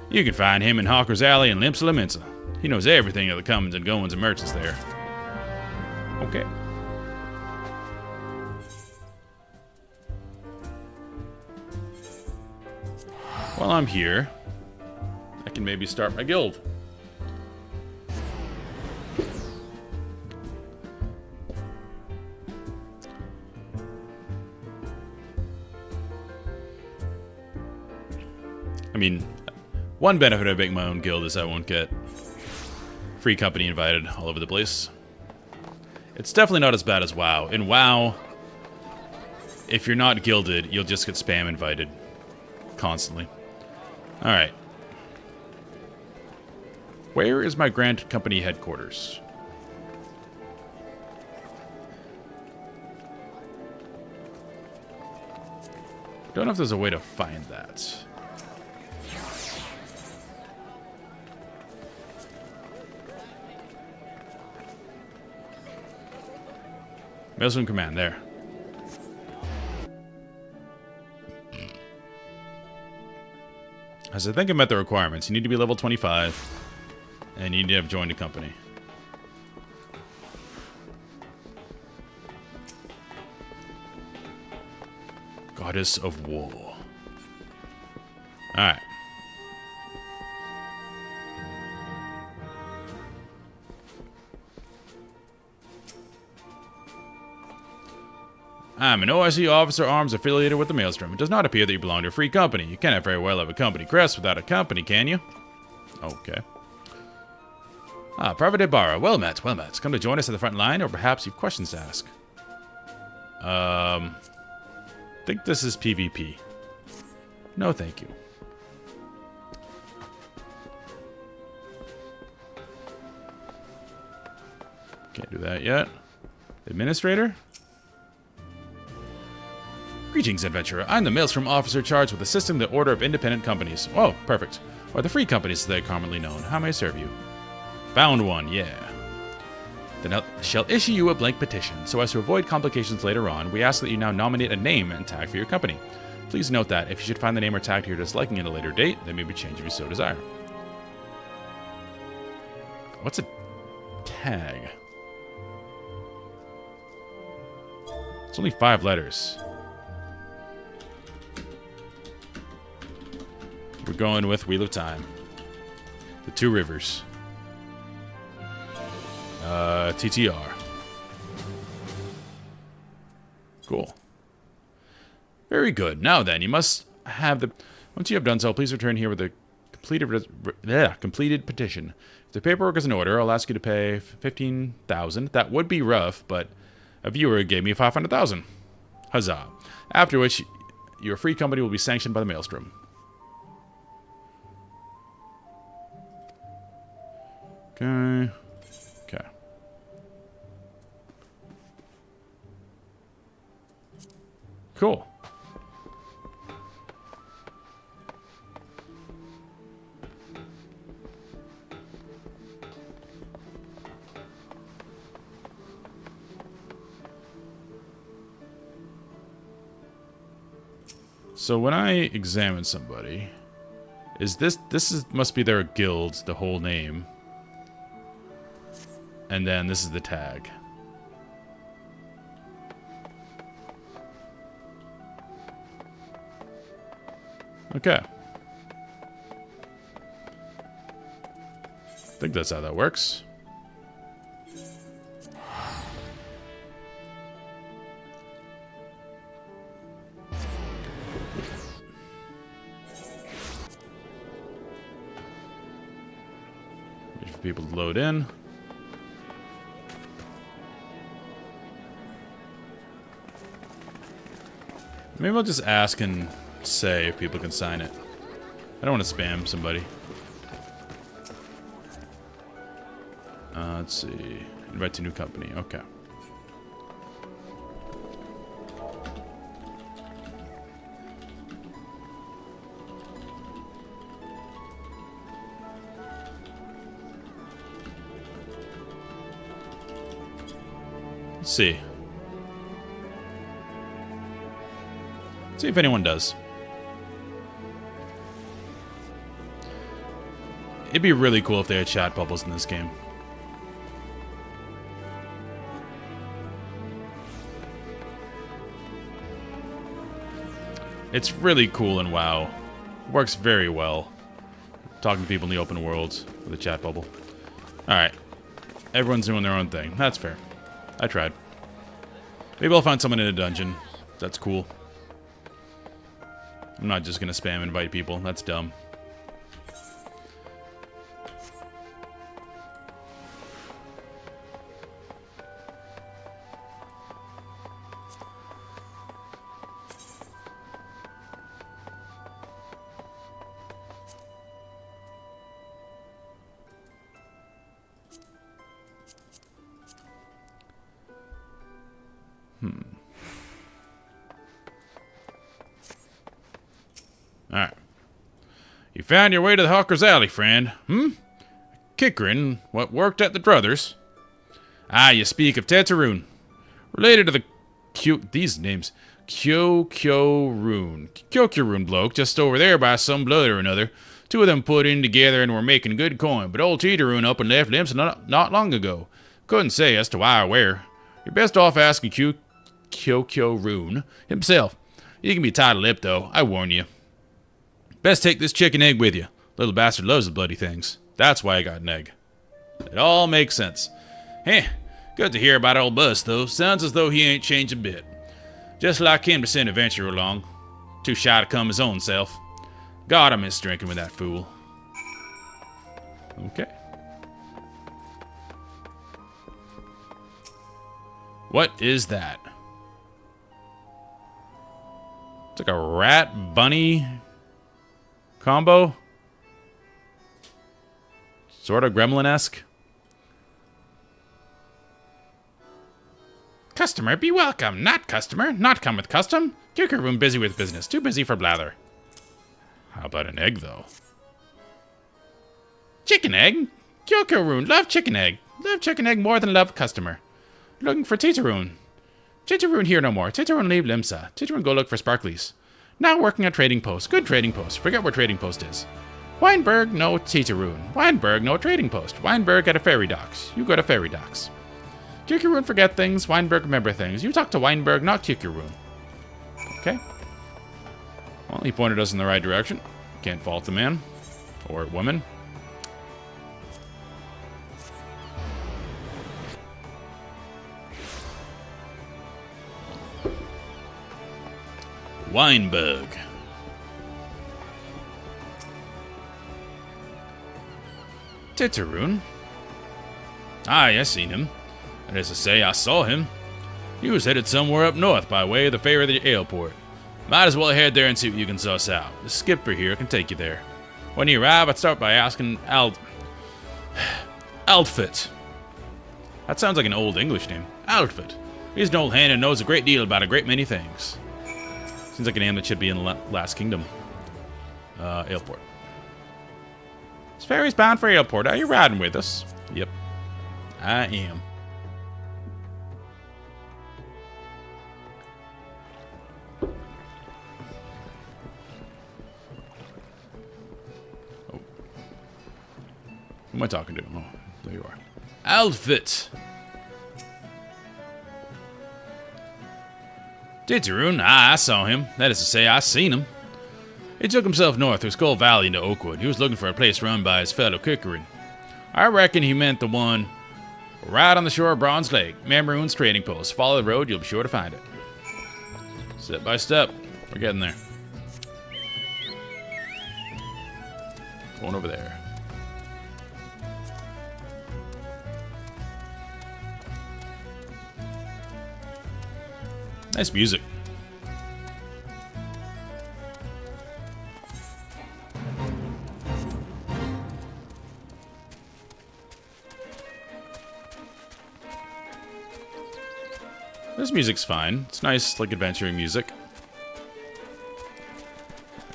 You can find him in Hawker's Alley in Limsa Laminsa. He knows everything of the comings and goings of merchants there. Okay. While I'm here, I can maybe start my guild. I mean, one benefit of making my own guild is I won't get free company invited all over the place. It's definitely not as bad as WoW. In WoW, if you're not guilded, you'll just get spam invited constantly. Alright. Where is my Grand Company headquarters? Don't know if there's a way to find that. Maelstrom Command, there. As I think I met the requirements, you need to be level 25, and you need to have joined a company. Goddess of War. Alright. I'm an OIC officer arms affiliated with the Maelstrom. It does not appear that you belong to a free company. You cannot very well have a company crest without a company, can you? Okay. Private Ibarra. Well met, well met. Come to join us at the front line, or perhaps you've questions to ask. I think this is PvP. No, thank you. Can't do that yet. Administrator? Greetings, adventurer. I'm the Maelstrom officer charged with assisting the Order of Independent Companies. Oh, perfect. Or the free companies as they are commonly known. How may I serve you? Found one, yeah. Then I shall issue you a blank petition. So as to avoid complications later on, we ask that you now nominate a name and tag for your company. Please note that if you should find the name or tag to your disliking at a later date, they may be changed if you so desire. What's a tag? It's only 5 letters. We're going with Wheel of Time. The Two Rivers. TTR. Cool. Very good. Now then, you must have the... Once you have done so, please return here with a completed petition. If the paperwork is in order, I'll ask you to pay $15,000. That would be rough, but a viewer gave me $500,000. Huzzah. After which, your free company will be sanctioned by the Maelstrom. Okay. Okay. Cool. So when I examine somebody, must be their guild, the whole name. And then this is the tag. Okay. I think that's how that works. Wait for people to load in. Maybe I'll just ask and say if people can sign it. I don't want to spam somebody. Let's see. Invite to new company. Okay. Let's see. See if anyone does. It'd be really cool if they had chat bubbles in this game. It's really cool in WoW. Works very well. Talking to people in the open world with a chat bubble. Alright. Everyone's doing their own thing. That's fair. I tried. Maybe I'll find someone in a dungeon. That's cool. I'm not just gonna spam invite people. That's dumb. Alright. You found your way to the Hawker's Alley, friend. Kikrin, what worked at the Druthers? Ah, you speak of Teteroon. Related to the these names. Kyokyoroon bloke, just over there by some blood or another. Two of them put in together and were making good coin, but old Teteroon up and left Limsa not long ago. Couldn't say as to why or where. You're best off asking Kyokyoroon himself. You can be tight-lipped, though, I warn you. Best take this chicken egg with you. Little bastard loves the bloody things. That's why I got an egg. It all makes sense. Good to hear about old Buzz, though. Sounds as though he ain't changed a bit. Just like him to send a venture along. Too shy to come his own self. God, I miss drinking with that fool. Okay. What is that? It's like a rat bunny combo. Sort of gremlin-esque. Customer, be welcome. Not customer. Not come with custom. Kyokyoroon busy with business. Too busy for blather. How about an egg, though? Chicken egg? Kyokyoroon, love chicken egg. Love chicken egg more than love customer. Looking for Teteroon. Teteroon here no more. Teteroon leave Limsa. Teteroon go look for Sparklies. Now working at Trading Post. Good Trading Post. Forget where Trading Post is. Weinberg, no Teteroon. Weinberg, no Trading Post. Weinberg at a ferry docks. You go to ferry docks. Kyokyoroon forget things. Weinberg remember things. You talk to Weinberg, not Kyokyoroon. Okay. Well, he pointed us in the right direction. Can't fault the man. Or woman. Weinberg. Teteroon? Aye, I seen him. That is to say, I saw him. You was headed somewhere up north by way of the ferry to the airport. Might as well head there and see what you can suss out. The skipper here can take you there. When you arrive, I'd start by asking Outfit. That sounds like an old English name. Outfit. He's an old hand and knows a great deal about a great many things. Seems like a name that should be in the Last Kingdom. Airport. This ferry's bound for airport. Are you riding with us? Yep. I am. Oh. Who am I talking to? Oh, there you are. Outfit. Titaroon, I saw him. That is to say, I seen him. He took himself north through Skull Valley into Oakwood. He was looking for a place run by his fellow Kickerin. I reckon he meant the one right on the shore of Bronze Lake. Maroon's trading post. Follow the road, you'll be sure to find it. Step by step. We're getting there. Going over there. Nice music. This music's fine. It's nice, like, adventuring music.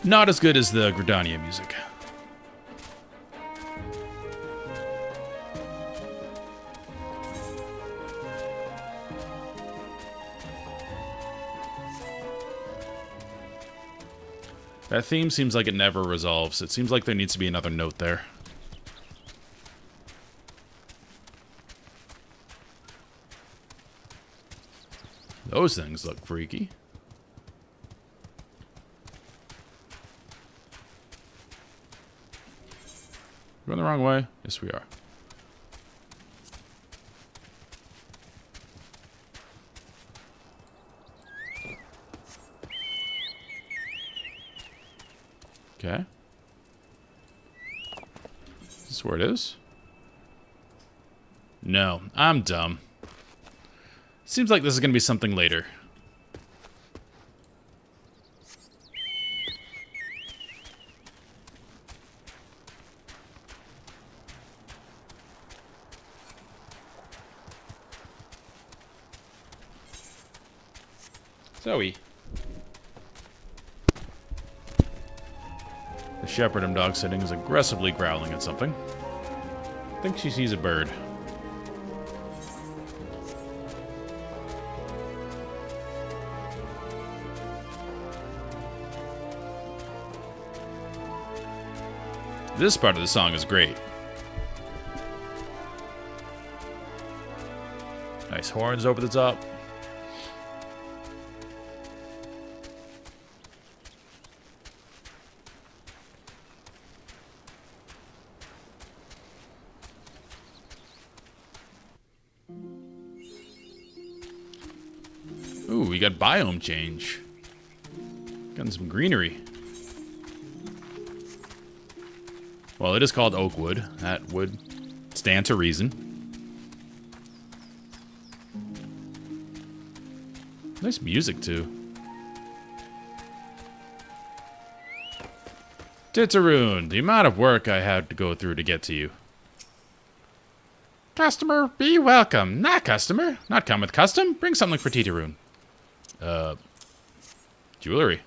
Not as good as the Gridania music. That theme seems like it never resolves. It seems like there needs to be another note there. Those things look freaky. Going the wrong way? Yes, we are. Okay. Is this where it is? No, I'm dumb. Seems like this is going to be something later. Zoe. The shepherd I'm dog sitting is aggressively growling at something. I think she sees a bird. This part of the song is great. Nice horns over the top. Ooh, we got biome change. Got some greenery. Well, it is called Oakwood. That would stand to reason. Nice music, too. Titaroon, the amount of work I had to go through to get to you. Customer, be welcome. Not customer. Not come with custom. Bring something for Titaroon. Jewelry.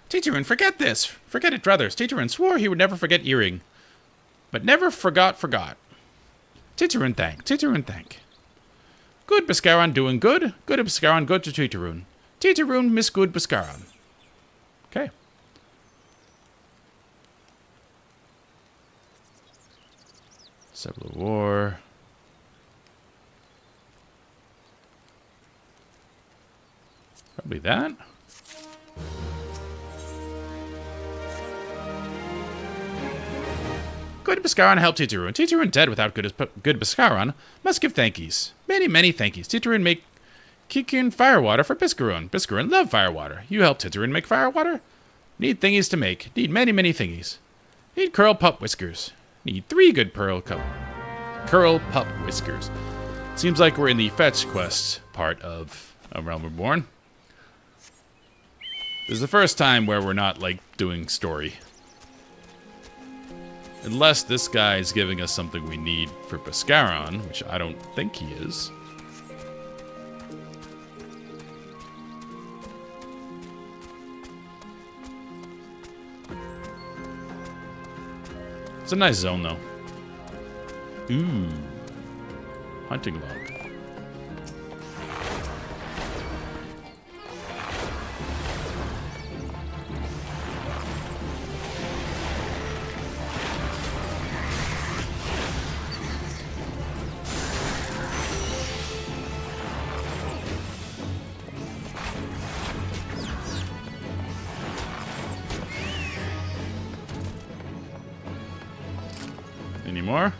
Titaroon, forget this. Forget it, druthers. Titaroon swore he would never forget earring. But never forgot. Titaroon thank. Titaroon thank. Good Biscaron doing good. Good Biscaron good to Titaroon. Titaroon miss good Biscaron. Okay. Civil War. Probably that. Good Biscaron helped Titaroon. Titaroon dead without good Biscaron. Must give thankies. Many thankies. Titaroon make Kikun firewater for Biscaron. Biscaron love firewater. You help Titaroon make firewater? Need thingies to make. Need many thingies. Need curl pup whiskers. Need 3 good curl pup whiskers. Seems like we're in the fetch quest part of A Realm Reborn. This is the first time where we're not, like, doing story. Unless this guy is giving us something we need for Bhaskaron, which I don't think he is. It's a nice zone, though. Ooh. Hunting log. Any more?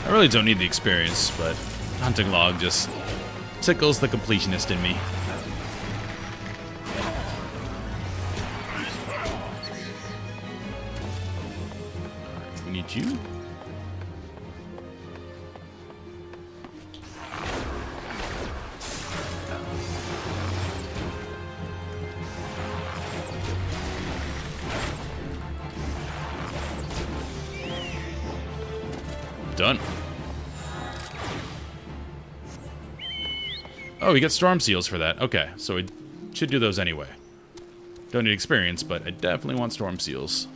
I really don't need the experience, but hunting log just tickles the completionist in me. We need you. Done. Oh, we get storm seals for that. Okay, so we should do those anyway. Don't need experience, but I definitely want storm seals.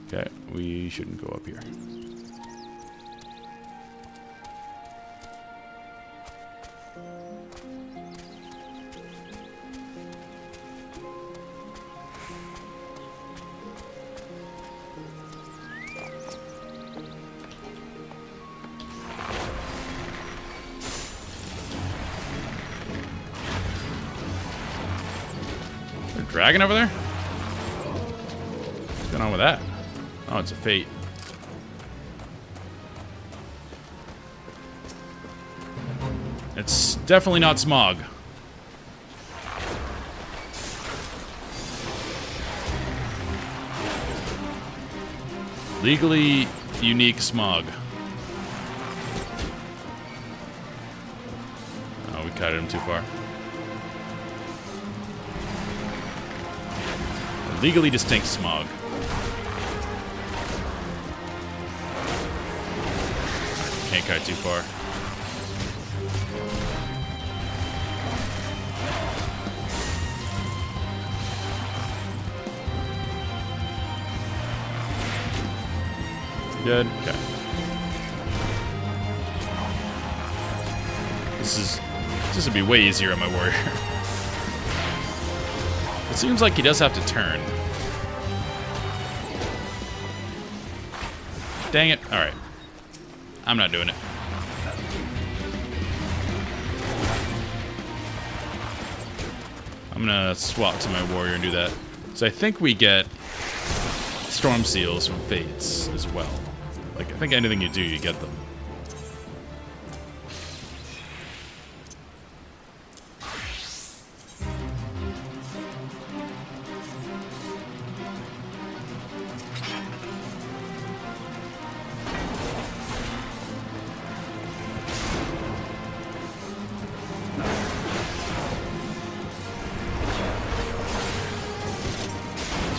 Okay, we shouldn't go up here. Dragon over there? What's going on with that? Oh, it's a fate. It's definitely not smog. Legally unique smog. Oh, we cut him too far. Legally distinct smog. Can't cut too far. Good. Okay. This would be way easier on my warrior. It seems like he does have to turn. Dang it. Alright. I'm not doing it. I'm gonna swap to my warrior and do that. So I think we get storm seals from fates as well. Like, I think anything you do, you get them.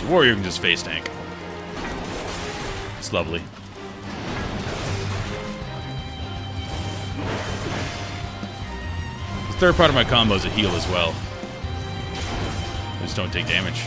Warrior can just face tank. It's lovely. The third part of my combo is a heal as well. I just don't take damage.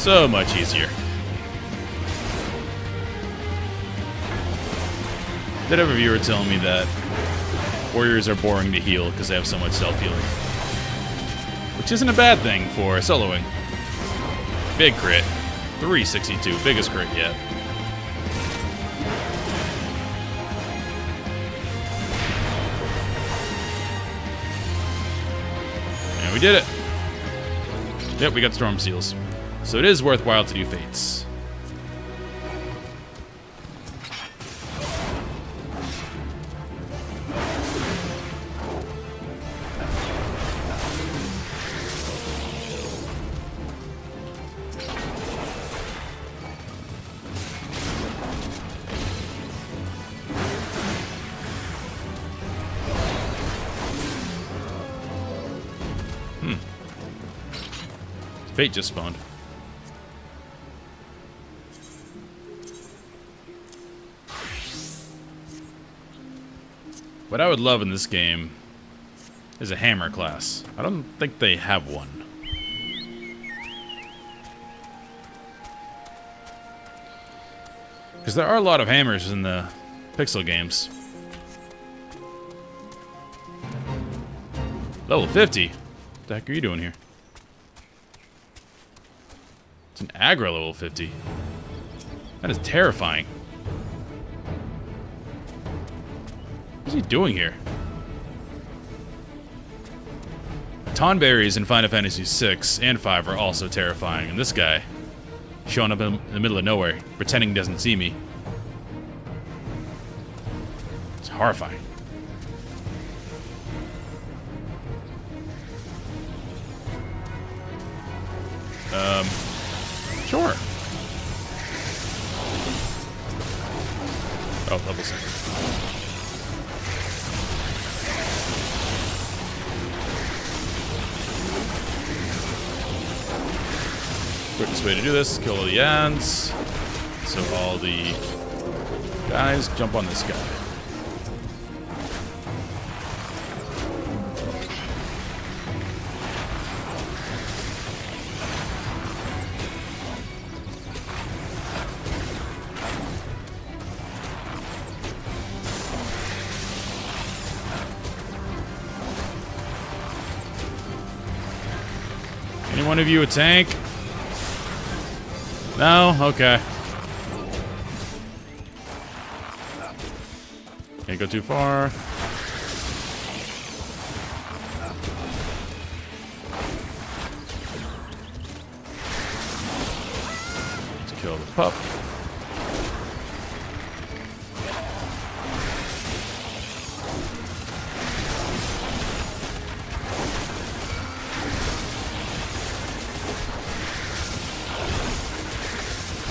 So much easier. Did have a viewer tell me that warriors are boring to heal because they have so much self-healing. Which isn't a bad thing for soloing. Big crit. 362. Biggest crit yet. And we did it. Yep, we got Storm Seals. So it is worthwhile to do Fates. Fate just spawned. What I would love in this game is a hammer class. I don't think they have one. Because there are a lot of hammers in the pixel games. Level 50? What the heck are you doing here? It's an aggro level 50. That is terrifying. What's he doing here? Tonberries in Final Fantasy 6 and 5 are also terrifying, and this guy showing up in the middle of nowhere, pretending he doesn't see me. It's horrifying. Sure. Oh, level 6. Quickest way to do this, kill all the ants. So all the guys jump on this guy. Any one of you a tank? No? Okay. Can't go too far. Let's kill the pup.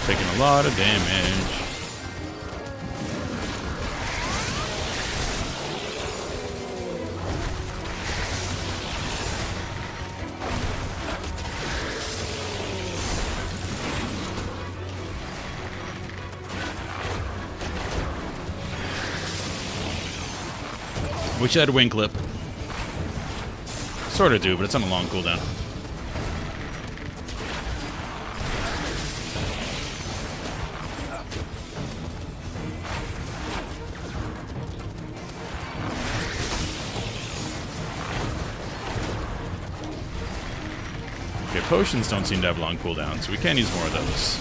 Taking a lot of damage. Wish I had a wing clip. Sort of do, but it's on a long cooldown. Okay, potions don't seem to have long cooldown, so we can use more of those.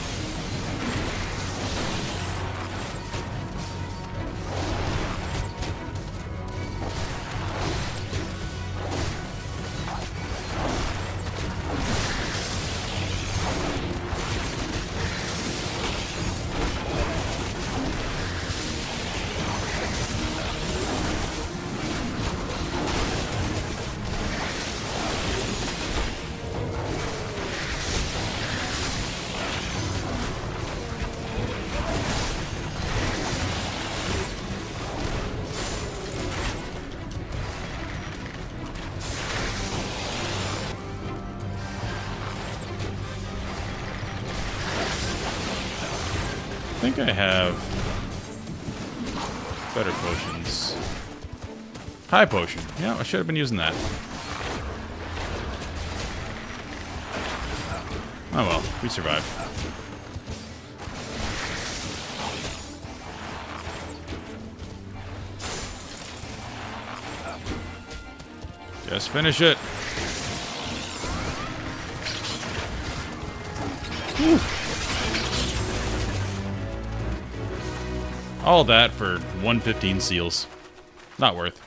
I think I have better potions. High potion. Yeah, I should have been using that. Oh well, we survived. Just finish it. Whew. All that for 115 seals. Not worth.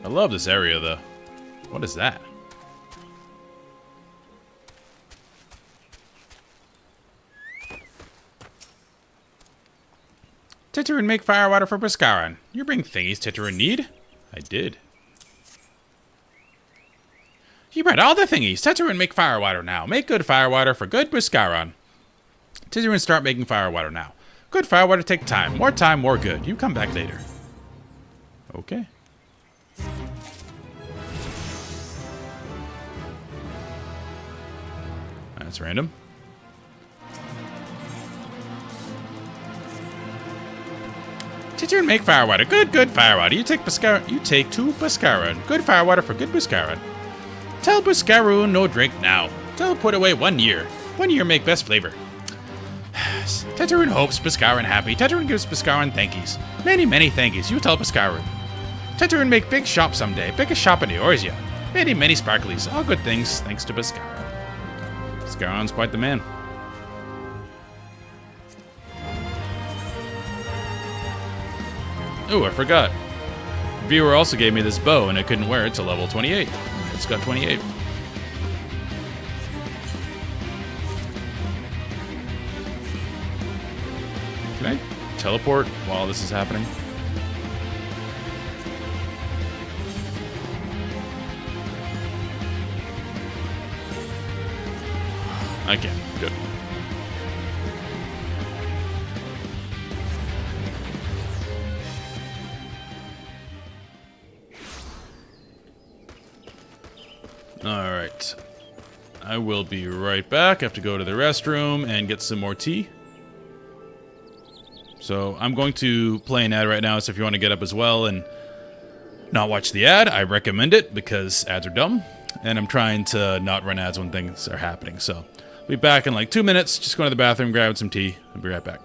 I love this area, though. What is that? Titurin make firewater for Bhaskaran. You bring thingies Titurin need? I did. You brought all the thingies. Titurin make firewater now. Make good firewater for good Bhaskaran. Titurin start making firewater now. Good firewater take time. More time, more good. You come back later. Okay. That's random. Titurin make firewater. Good, good firewater. You take to Bhaskaran. Good firewater for good Bhaskaran. Tell Bhaskaran no drink now. Tell put away 1 year. 1 year make best flavor. Titurin hopes Bhaskaran happy. Titurin gives Bhaskaran thankies. Many, many thankies. You tell Bhaskaran. Titurin make big shop someday. Biggest shop in Eorzea. Many, many sparklies. All good things thanks to Bhaskaran. Bhaskaran's quite the man. Oh, I forgot. The viewer also gave me this bow, and I couldn't wear it till level 28. It's got 28. Can I teleport while this is happening? I can. Good. Alright. I will be right back. I have to go to the restroom and get some more tea. So I'm going to play an ad right now, so if you want to get up as well and not watch the ad, I recommend it because ads are dumb. And I'm trying to not run ads when things are happening. So I'll be back in like 2 minutes. Just going to the bathroom, grab some tea. I'll be right back.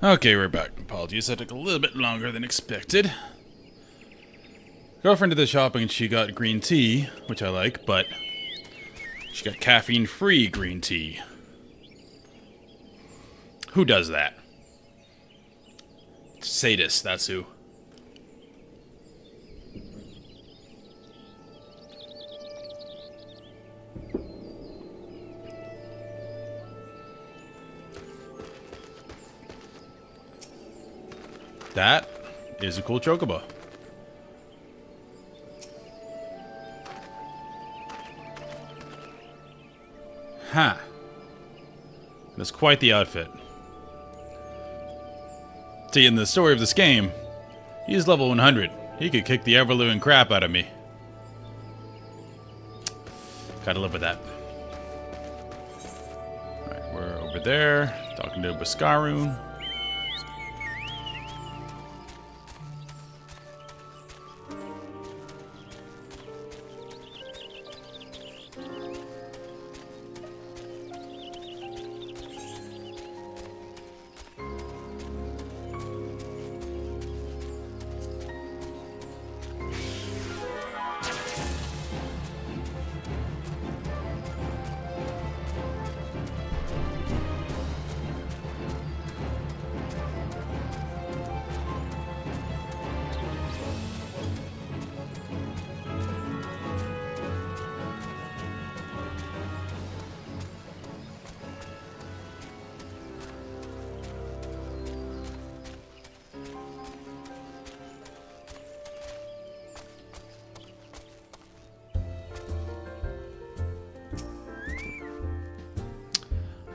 Okay, we're back. Apologies, that took a little bit longer than expected. Girlfriend did the shopping and she got green tea, which I like, but she got caffeine-free green tea. Who does that? Sadist, that's who. That is a cool chocobo. Huh. That's quite the outfit. See, in the story of this game, he's level 100. He could kick the ever-living crap out of me. Gotta live with that. Alright, we're over there, talking to Boscaroon.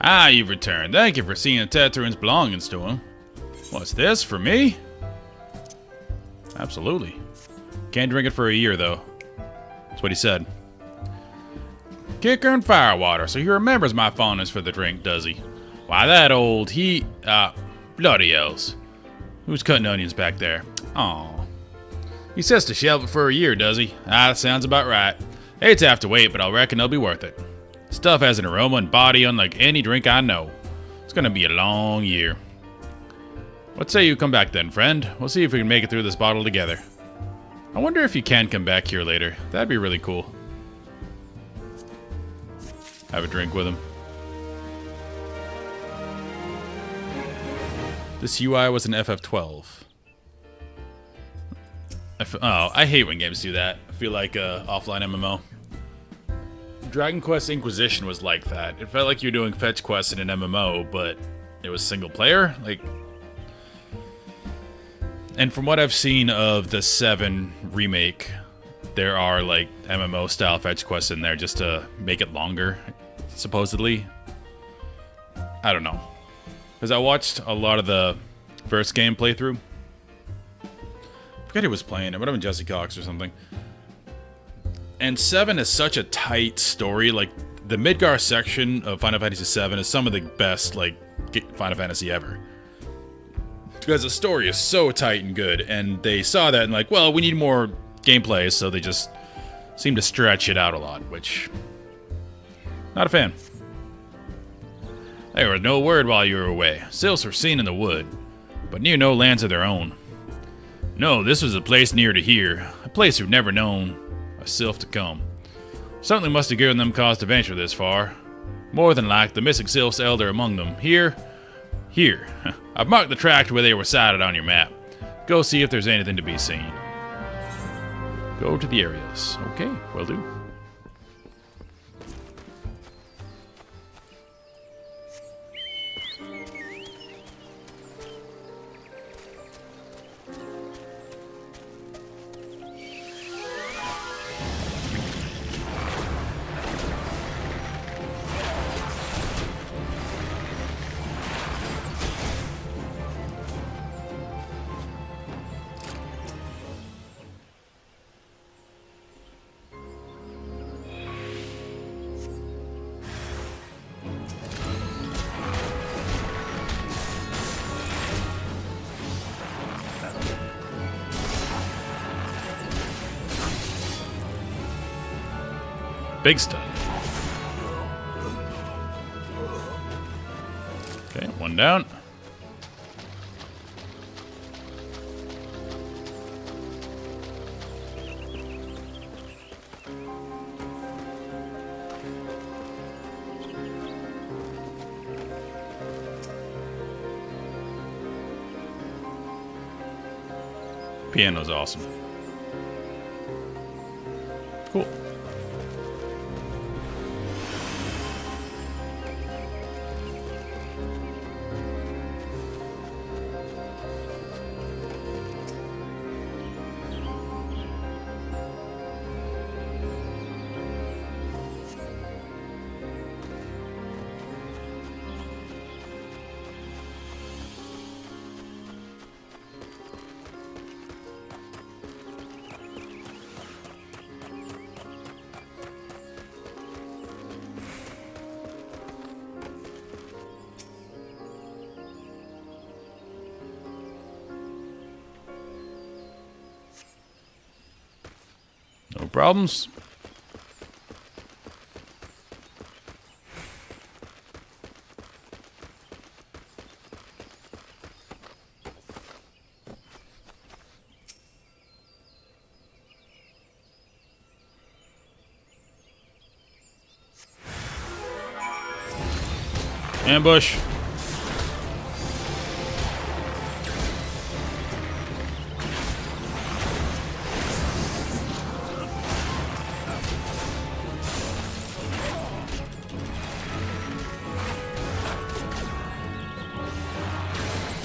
Ah, you've returned. Thank you for seeing Tatooine's belongings to him. What's this, for me? Absolutely. Can't drink it for a year, though. That's what he said. Kicker and firewater, so he remembers my fondness for the drink, does he? Why, that old bloody elves. Who's cutting onions back there? Aw. He says to shelve it for a year, does he? Ah, that sounds about right. Hate to have to wait, but I reckon it'll be worth it. Stuff has an aroma and body unlike any drink I know. It's gonna be a long year. What say you come back then, friend? We'll see if we can make it through this bottle together. I wonder if you can come back here later. That'd be really cool. Have a drink with him. This UI was an FF12. I hate when games do that. I feel like offline MMO. Dragon Quest Inquisition was like that. It felt like you were doing fetch quests in an MMO, but it was single player. And from what I've seen of the 7 remake, there are like MMO style fetch quests in there just to make it longer, supposedly. I don't know. Because I watched a lot of the first game playthrough. I forget who was playing it. It would have been Jesse Cox or something. And 7 is such a tight story. Like, the Midgar section of Final Fantasy VII is some of the best, like, Final Fantasy ever. Because the story is so tight and good, and they saw that and like, well, we need more gameplay, so they just seem to stretch it out a lot, which... not a fan. There was no word while you were away. Sylphs were seen in the wood, but near no lands of their own. No, this was a place near to here, a place we've never known a sylph to come. Something must have given them cause to venture this far. More than like, the missing sylph's elder among them. Here. I've marked the tract where they were sighted on your map. Go see if there's anything to be seen. Go to the areas. Okay, will do. Big stun. Okay, one down. piano's awesome. Cool. No problems. Ambush.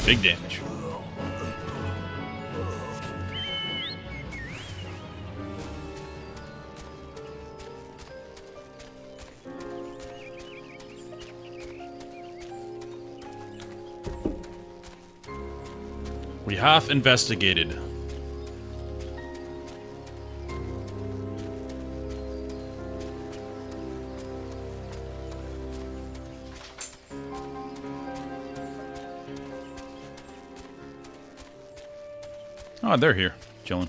Big damage. We have investigated. Oh, they're here, chilling.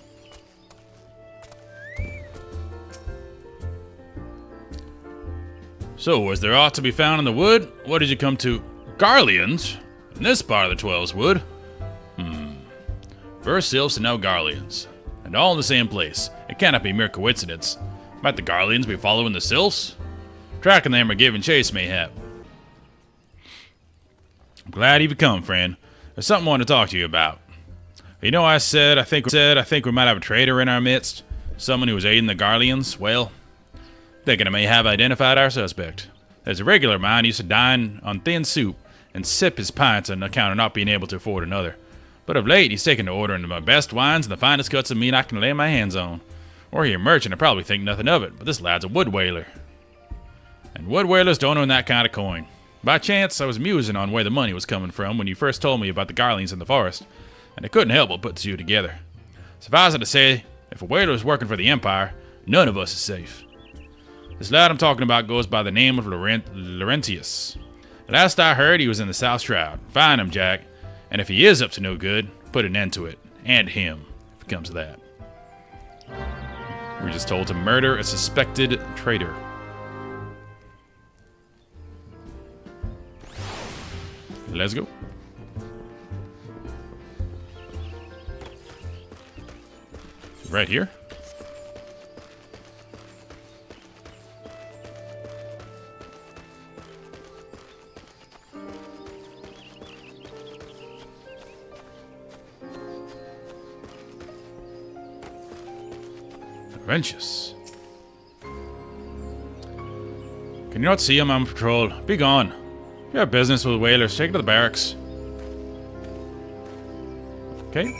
So, was there aught to be found in the wood? What did you come to? Garleans? In this part of the Twelves Wood? First sylphs and now Garleans. And all in the same place. It cannot be mere coincidence. Might the Garleans be following the sylphs? Tracking them or giving chase, mayhap. I'm glad you've come, friend. There's something I want to talk to you about. You know, I think we might have a traitor in our midst. Someone who was aiding the Garleans. Well, thinking I may have identified our suspect. There's a regular man who used to dine on thin soup and sip his pints on account of not being able to afford another. But of late, he's taken to ordering my best wines and the finest cuts of meat I can lay my hands on. Were he a merchant, I'd probably think nothing of it, but this lad's a Wood Wailer. And Wood Wailers don't own that kind of coin. By chance, I was musing on where the money was coming from when you first told me about the Garleans in the forest, and I couldn't help but put the two together. Suffice it to say, if a whaler is working for the Empire, none of us is safe. This lad I'm talking about goes by the name of Laurentius. Last I heard, he was in the South Shroud. Find him, Jack. And if he is up to no good, put an end to it. And him, if it comes to that. We're just told to murder a suspected traitor. Let's go. Right here. Adventures. Can you not see him on patrol? Be gone. If you have business with whalers, take it to the barracks. Okay.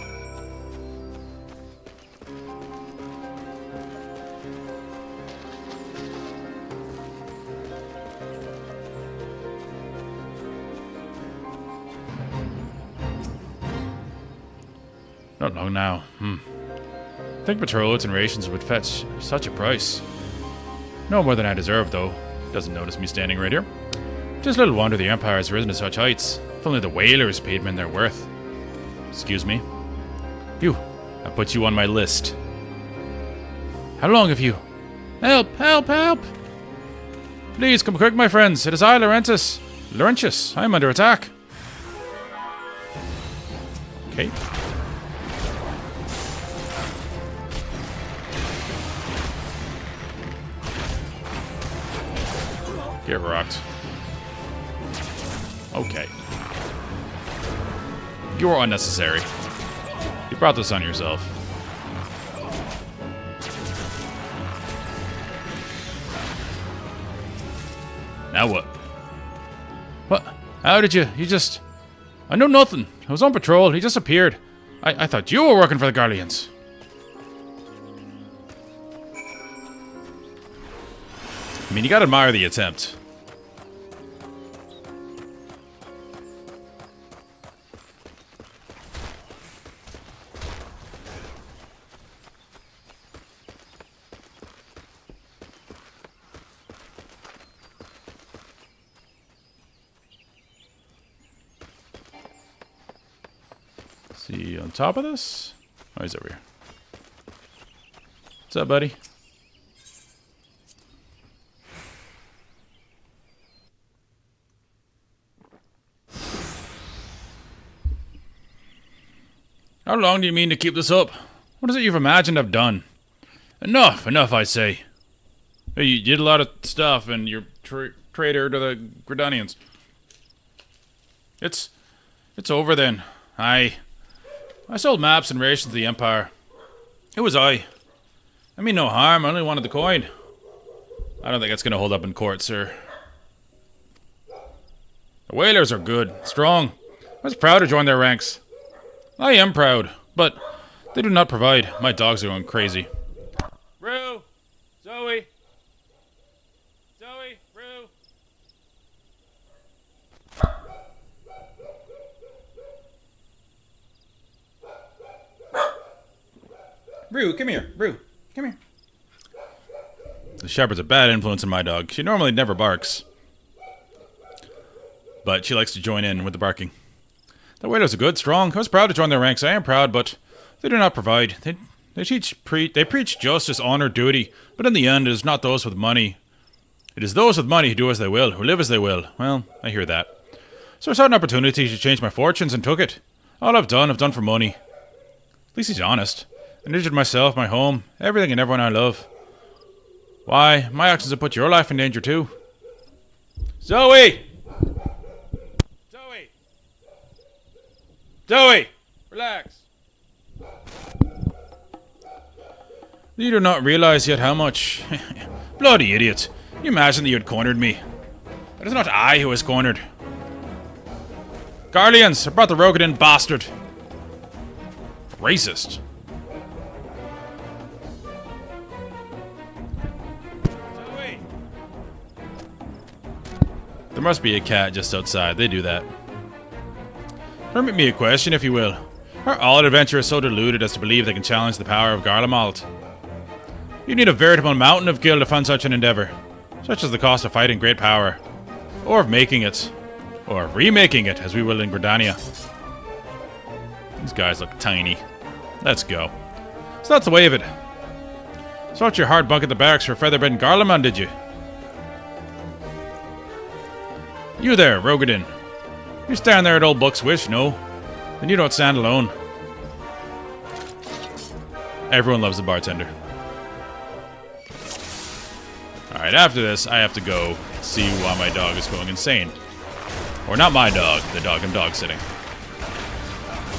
Not long now. I think patrol routes and rations would fetch such a price. No more than I deserve, though. Doesn't notice me standing right here. Just little wonder the Empire has risen to such heights. If only the whalers paid men their worth. Excuse me. You. I put you on my list. How long have you? Help! Help! Help! Please come quick, my friends. It is I, Laurentius. I am under attack. Okay. Get rocked. Okay. You're unnecessary. You brought this on yourself. Now what? What? How did you? You just... I know nothing. I was on patrol. He just appeared. I thought you were working for the Guardians. I mean, you gotta admire the attempt. See on top of this? Oh, he's over here. What's up, buddy? How long do you mean to keep this up? What is it you've imagined I've done? Enough, I say. Hey, you did a lot of stuff and you're traitor to the Gridanians. It's over then. I sold maps and rations to the Empire. It was I mean no harm, I only wanted the coin. I don't think that's gonna hold up in court, sir. The Wailers are good, strong. I was proud to join their ranks. I am proud, but they do not provide. My dogs are going crazy. Rue! Zoe! Zoe! Rue! Rue, come here. Rue, come here. The shepherd's a bad influence on my dog. She normally never barks. But she likes to join in with the barking. The Wailers are good, strong. I was proud to join their ranks. I am proud, but they do not provide. They preach justice, honor, duty, but in the end, it is not those with money. It is those with money who do as they will, who live as they will. Well, I hear that. So I saw an opportunity to change my fortunes and took it. All I've done for money. At least he's honest. I injured myself, my home, everything and everyone I love. Why, my actions have put your life in danger too. Zoe! Zoe! Zoe! Relax. You do not realize yet how much... Bloody idiot. You imagine that you had cornered me. It is not I who has cornered. Guardians, I brought the Rogadin bastard. Racist. Zoe! There must be a cat just outside. They do that. Permit me a question, if you will. Are all adventurers so deluded as to believe they can challenge the power of Garlemald? You need a veritable mountain of gil to fund such an endeavor. Such as the cost of fighting great power. Or of making it. Or of remaking it, as we will in Gridania. These guys look tiny. Let's go. So that's the way of it. Sought your hard bunk at the barracks for featherbed and Garlemald, did you? You there, Rogadin. You stand there at old Buck's wish, no? Then you don't stand alone. Everyone loves a bartender. Alright, after this, I have to go see why my dog is going insane. Or not my dog, the dog I'm dog sitting.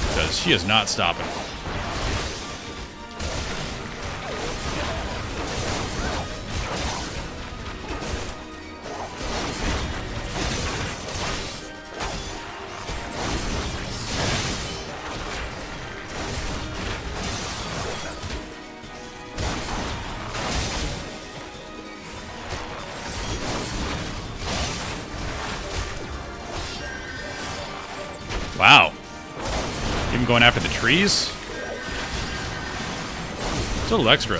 Because she is not stopping. Wow. Even going after the trees? It's a little extra.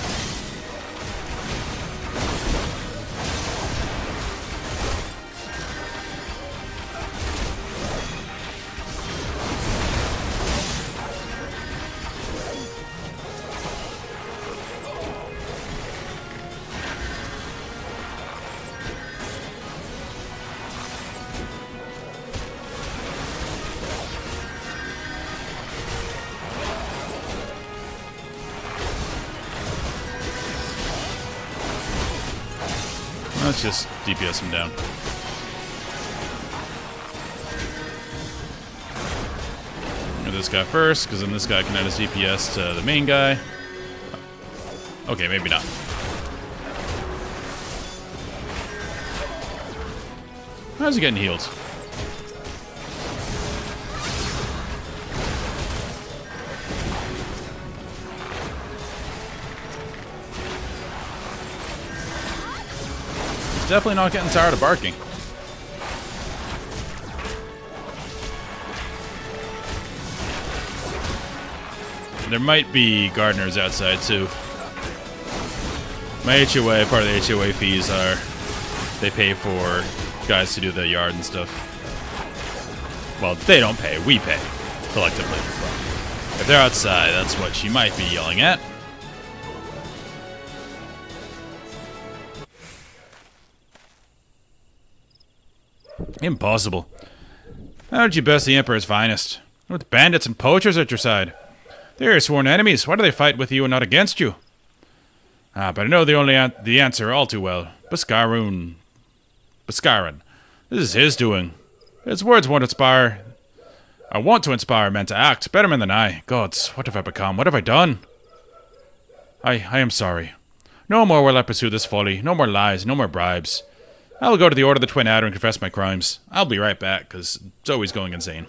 Let's just DPS him down. Do this guy first, because then this guy can add his DPS to the main guy. Okay, maybe not. How's he getting healed? He's definitely not getting tired of barking. There might be gardeners outside too. My HOA, part of the HOA fees are they pay for guys to do the yard and stuff. Well, they don't pay, we pay collectively. If they're outside, that's what she might be yelling at. Impossible. How did you best the Emperor's finest? With bandits and poachers at your side. They are sworn enemies. Why do they fight with you and not against you? But I know the answer all too well. Bhaskaran. This is his doing. His words won't inspire. I want to inspire men to act. Better men than I. Gods, what have I become? What have I done? I am sorry. No more will I pursue this folly. No more lies. No more bribes. I will go to the Order of the Twin Adder and confess my crimes. I'll be right back, because Zoe's going insane.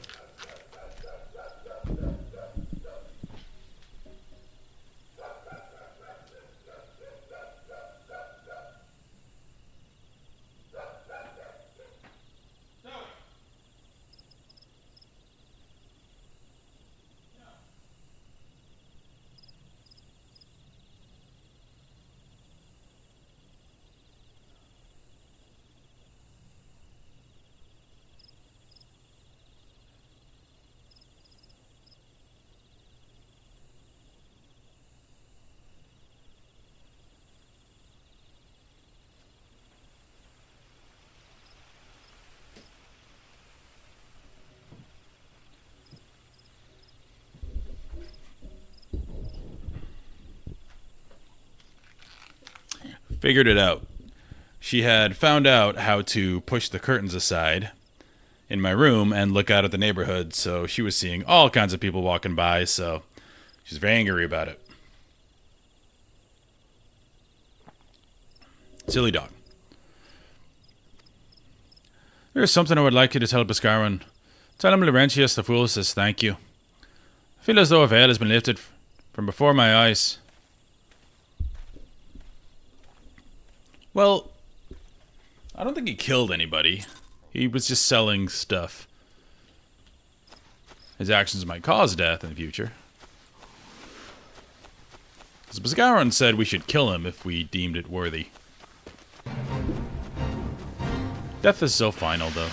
Figured it out. She had found out how to push the curtains aside in my room and look out at the neighborhood, so she was seeing all kinds of people walking by, so she's very angry about it. Silly dog. There's something I would like you to tell Bhaskaran. Tell him Laurentius the Fool says thank you. I feel as though a veil has been lifted from before my eyes. Well, I don't think he killed anybody. He was just selling stuff. His actions might cause death in the future. Because Bhaskaran said we should kill him if we deemed it worthy. Death is so final, though.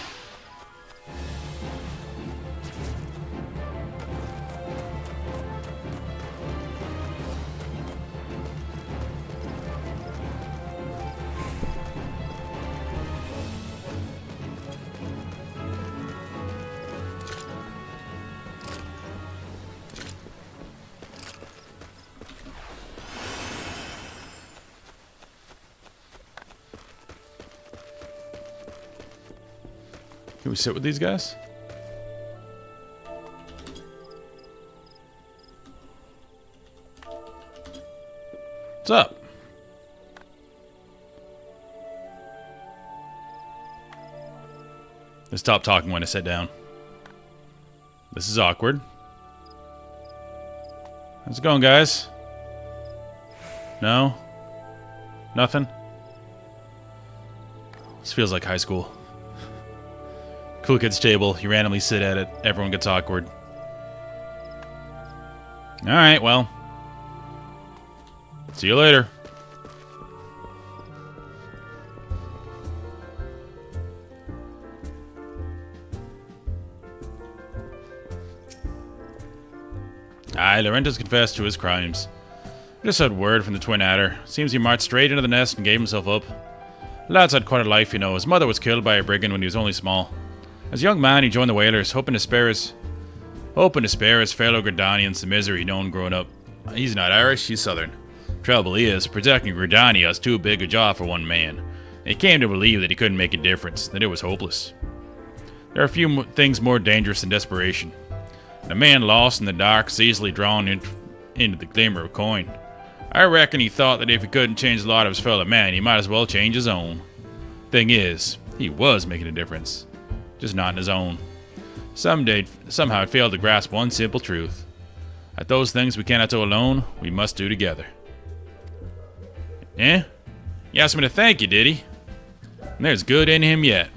Can we sit with these guys? What's up? They stopped talking when I sat down. This is awkward. How's it going, guys? No? Nothing? This feels like high school. Cool kids table, you randomly sit at it, everyone gets awkward. Alright, well. See you later. Aye, Laurentius confessed to his crimes. I just had word from the Twin Adder. Seems he marched straight into the nest and gave himself up. The lad's had quite a life, you know. His mother was killed by a brigand when he was only small. As a young man, he joined the Wailers, hoping to spare his fellow Gridanians the misery known growing up. He's not Irish, he's Southern. Trouble is, protecting Gridania is too big a job for one man. And he came to believe that he couldn't make a difference, that it was hopeless. There are few things more dangerous than desperation. And a man lost in the dark is easily drawn into the glimmer of coin. I reckon he thought that if he couldn't change the lot of his fellow man, he might as well change his own. Thing is, He was making a difference, just not in his own. Somehow it failed to grasp one simple truth. That those things we cannot do alone, we must do together. Eh? He asked me to thank you, did he? And there's good in him yet.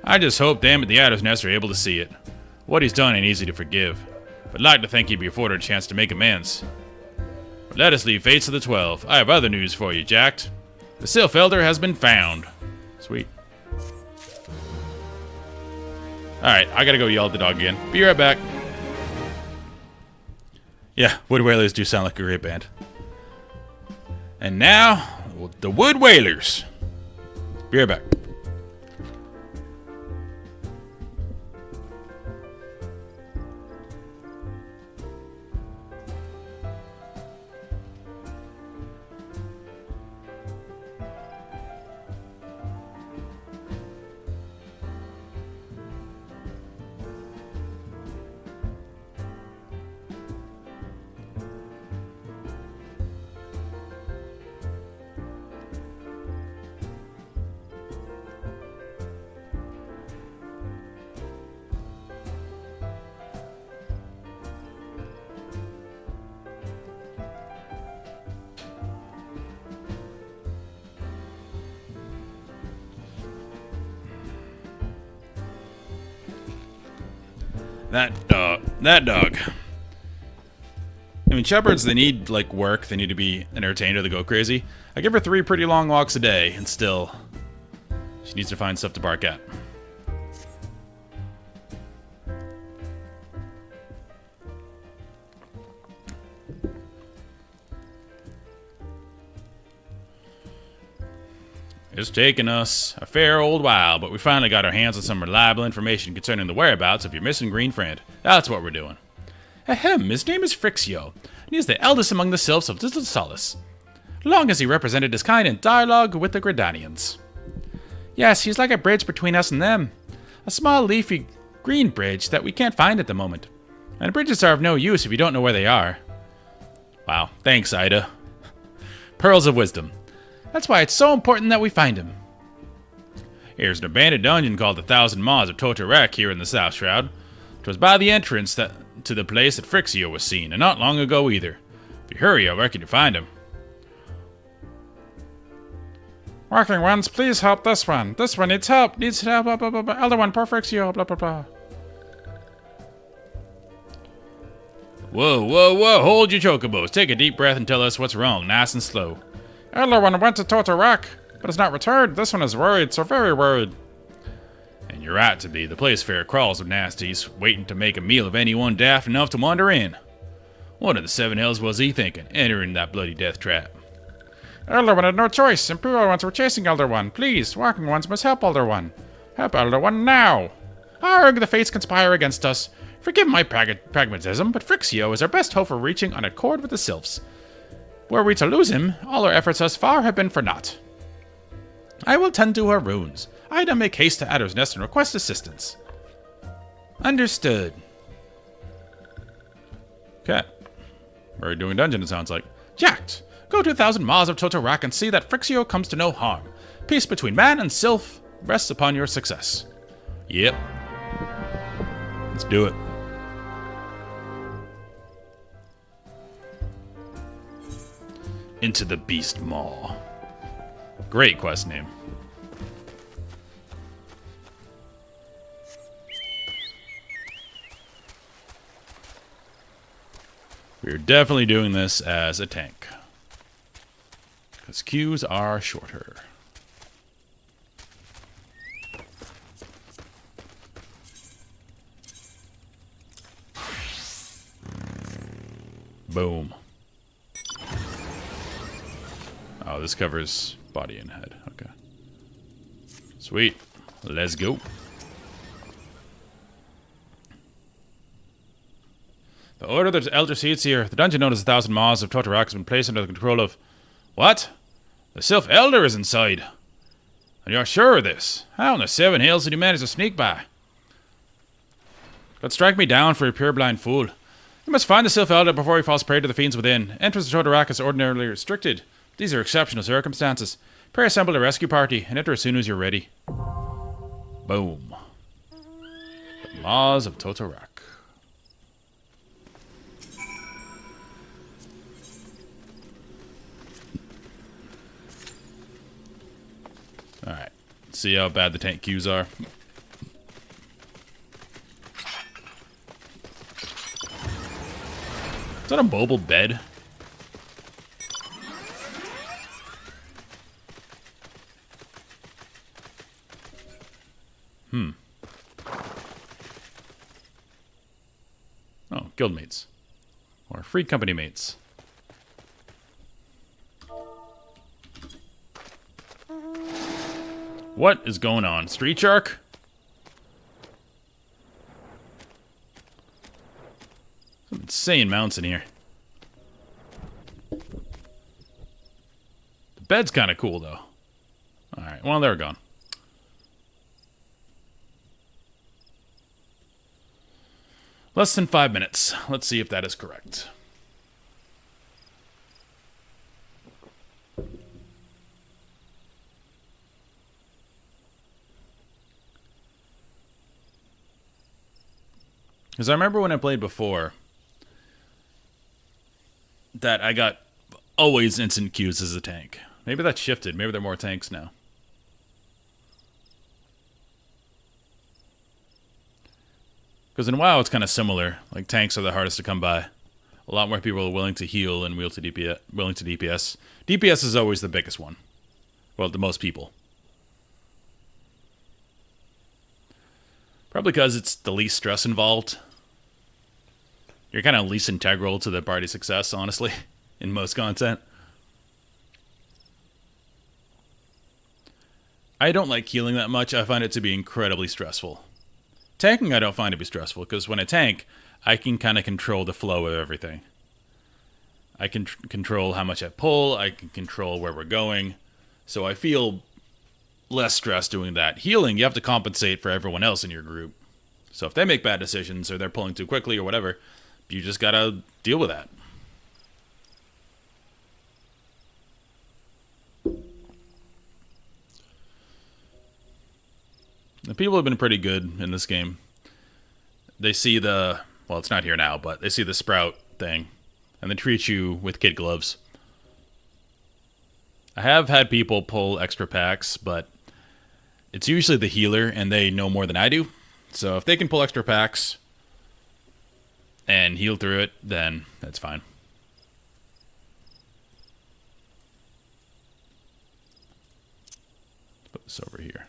I just hope them at the Adder's Nest are able to see it. What he's done ain't easy to forgive, but I'd like to think he'd be afforded a chance to make amends. But let us leave Fates to the 12. I have other news for you, Jack. The Sylph Elder has been found. Sweet. Alright, I gotta go yell at the dog again. Be right back. Yeah, Wood Wailers do sound like a great band. And now, the Wood Wailers. Be right back. That dog. I mean, shepherds, they need, like, work. They need to be entertained or they go crazy. I give her 3 pretty long walks a day, and still, she needs to find stuff to bark at. It's taken us a fair old while, but we finally got our hands on some reliable information concerning the whereabouts of your missing green friend. That's what we're doing. Ahem, his name is Frixio, and he is the eldest among the sylphs of Little Solace. Long has he represented his kind in dialogue with the Gradanians. Yes, he's like a bridge between us and them. A small, leafy, green bridge that we can't find at the moment. And bridges are of no use if you don't know where they are. Wow, thanks, Ida. Pearls of wisdom. That's why it's so important that we find him. Here's an abandoned dungeon called the Thousand Maws of Totorek here in the South Shroud. 'Twas by the entrance to the place that Frixio was seen, and not long ago either. If you hurry, I reckon you'll find him. Working ones, please help this one. This one needs help. Needs help. Blah, blah, blah, blah. Elder one, poor Frixio. Blah, blah, blah. Whoa, whoa, whoa. Hold your chocobos. Take a deep breath and tell us what's wrong, nice and slow. Elder one went to Totorek, but has not returned. This one is worried, so very worried. And you're right to be. The place fair crawls with nasties, waiting to make a meal of anyone daft enough to wander in. What in the 7 hells was he thinking, entering that bloody death trap? Elder one had no choice. Imperial ones were chasing Elder one. Please, walking ones must help Elder one. Help Elder one now. Arg, the fates conspire against us. Forgive my pragmatism, but Frixio is our best hope for reaching an accord with the sylphs. Were we to lose him, all our efforts thus far have been for naught. I will tend to her runes. Ida, make haste to Adder's Nest and request assistance. Understood. Okay. We're doing dungeon, it sounds like. Jacked! Go to 1,000 Maws of Totorek and see that Frixio comes to no harm. Peace between man and sylph rests upon your success. Yep. Let's do it. Into the Beast Maw. Great quest name. We're definitely doing this as a tank, because queues are shorter. Boom. Oh, this covers body and head. Okay. Sweet. Let's go. The order that Elder seats here. The dungeon known as the 1,000 Maws of Totorek has been placed under the control of... What? The Sylph Elder is inside. And you're sure of this? How in the 7 hills did you manage to sneak by? But strike me down for a purblind fool. You must find the Sylph Elder before he falls prey to the fiends within. Entrance to Totorek is ordinarily restricted. These are exceptional circumstances. Pray assemble a rescue party and enter as soon as you're ready. Boom. The Laws of Totorak. Alright. See how bad the tank queues are. Is that a mobile bed? Oh, guildmates. Or free company mates. What is going on? Street Shark? Some insane mounts in here. The bed's kind of cool, though. Alright, well, they're gone. Less than 5 minutes. Let's see if that is correct. Because I remember when I played before that I got always instant queues as a tank. Maybe that's shifted. Maybe there are more tanks now. Because in WoW, it's kind of similar. Like, tanks are the hardest to come by. A lot more people are willing to heal and willing to DPS. DPS is always the biggest one. Well, the most people. Probably because it's the least stress involved. You're kind of least integral to the party's success, honestly, in most content. I don't like healing that much. I find it to be incredibly stressful. Tanking I don't find to be stressful, because when I tank, I can kind of control the flow of everything. I can control how much I pull, I can control where we're going, so I feel less stress doing that. Healing, you have to compensate for everyone else in your group. So if they make bad decisions, or they're pulling too quickly, or whatever, you just gotta deal with that. The people have been pretty good in this game. They see the... Well, it's not here now, but they see the sprout thing, and they treat you with kid gloves. I have had people pull extra packs, but it's usually the healer, and they know more than I do. So if they can pull extra packs and heal through it, then that's fine. Let's put this over here.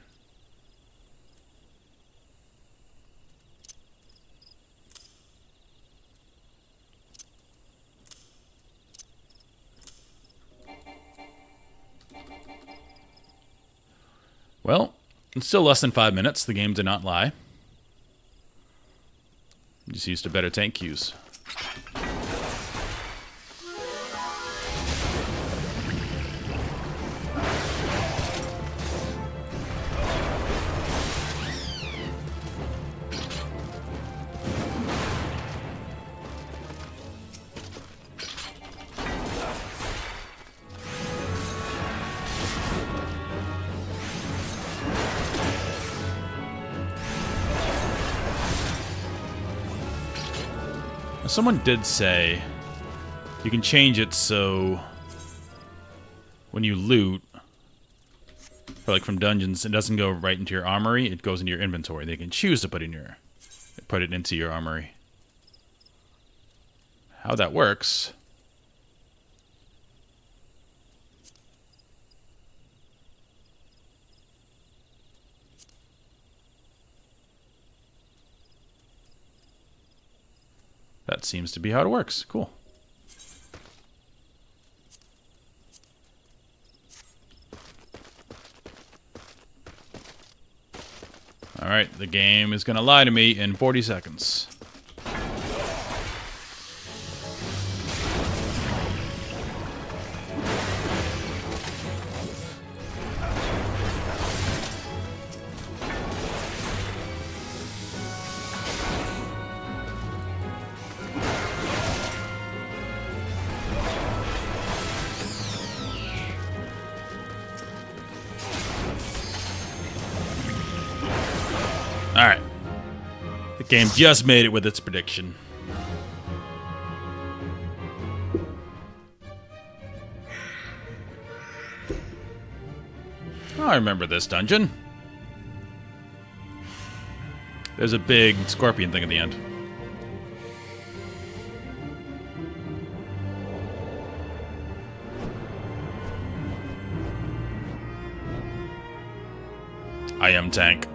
Well, it's still less than 5 minutes. The game did not lie. Just used a better tank queues. Someone did say you can change it so when you loot, or like from dungeons, it doesn't go right into your armory, it goes into your inventory. They can choose to put it into your armory. How that works... That seems to be how it works. Cool. Alright, the game is gonna lie to me in 40 seconds. Game just made it with its prediction. Oh, I remember this dungeon. There's a big scorpion thing at the end. I am tank.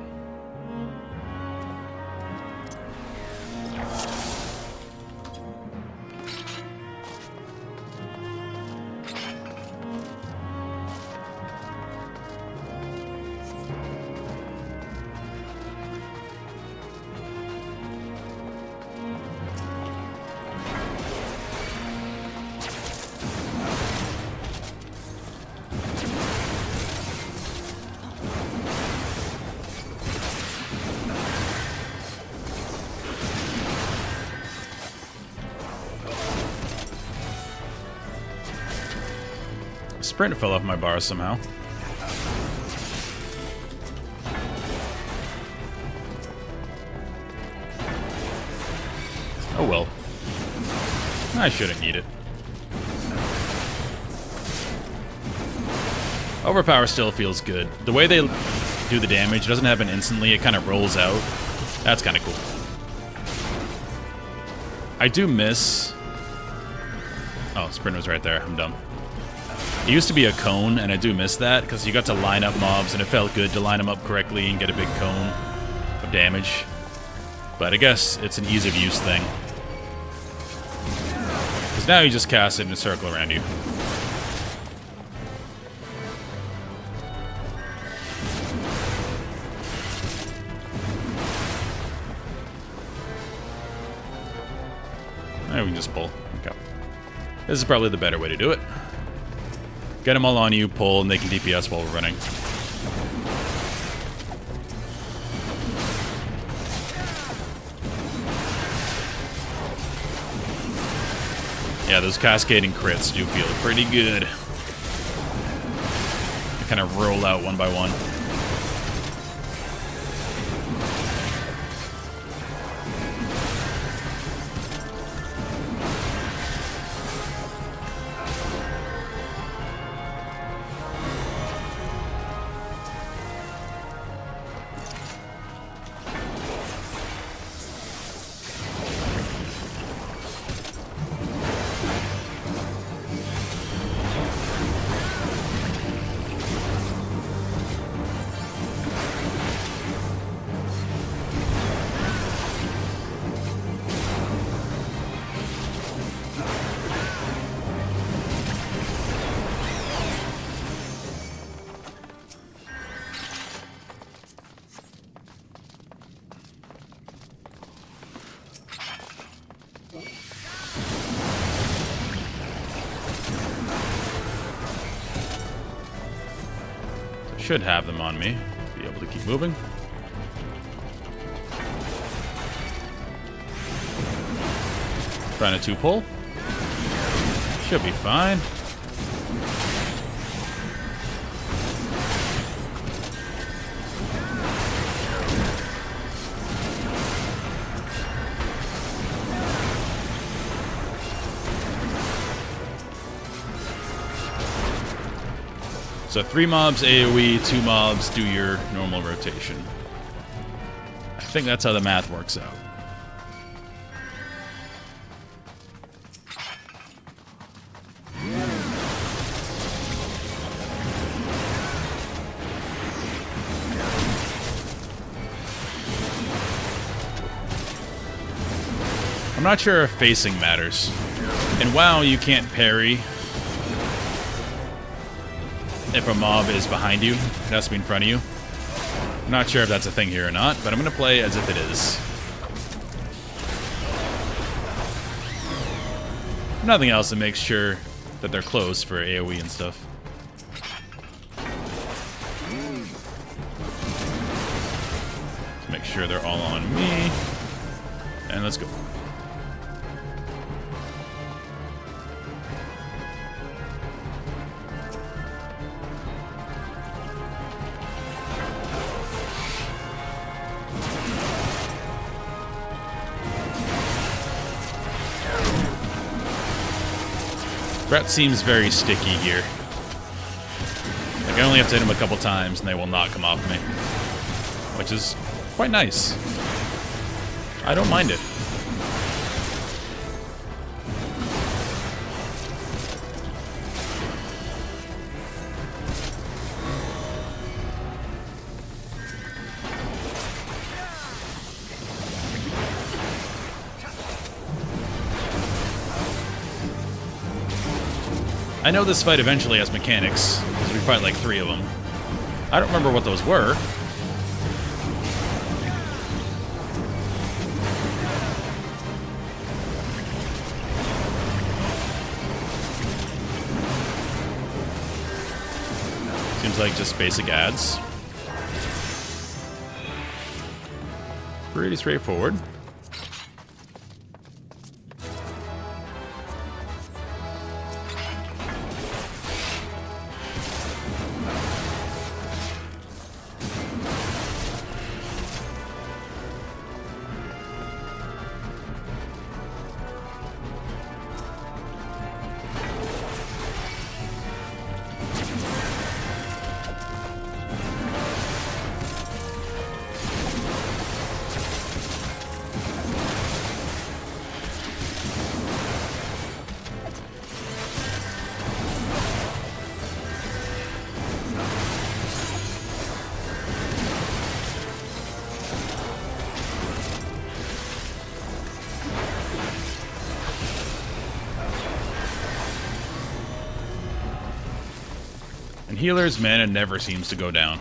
Sprint fell off my bar somehow. Oh well. I shouldn't need it. Overpower still feels good. The way they do the damage, it doesn't happen instantly, it kind of rolls out. That's kind of cool. I do miss... Oh, Sprint was right there. I'm dumb. It used to be a cone, and I do miss that, because you got to line up mobs, and it felt good to line them up correctly and get a big cone of damage. But I guess it's an ease of use thing. Because now you just cast it in a circle around you. Now we can just pull. Okay. This is probably the better way to do it. Get them all on you, pull, and they can DPS while we're running. Yeah, those cascading crits do feel pretty good. They kind of roll out one by one. Should have them on me. Be able to keep moving. Trying to 2-pull. Should be fine. So 3 mobs AoE, 2 mobs do your normal rotation. I think that's how the math works out. I'm not sure if facing matters. In WoW, you can't parry if a mob is behind you. It has to be in front of you. I'm not sure if that's a thing here or not, but I'm going to play as if it is. Nothing else that makes sure that they're close for AoE and stuff. Let's make sure they're all on me. And let's go. Threat seems very sticky here. Like, I only have to hit him a couple times and they will not come off me. Which is quite nice. I don't mind it. I know this fight eventually has mechanics, because we fight like 3 of them. I don't remember what those were. Seems like just basic ads. Pretty straightforward. And healer's mana never seems to go down.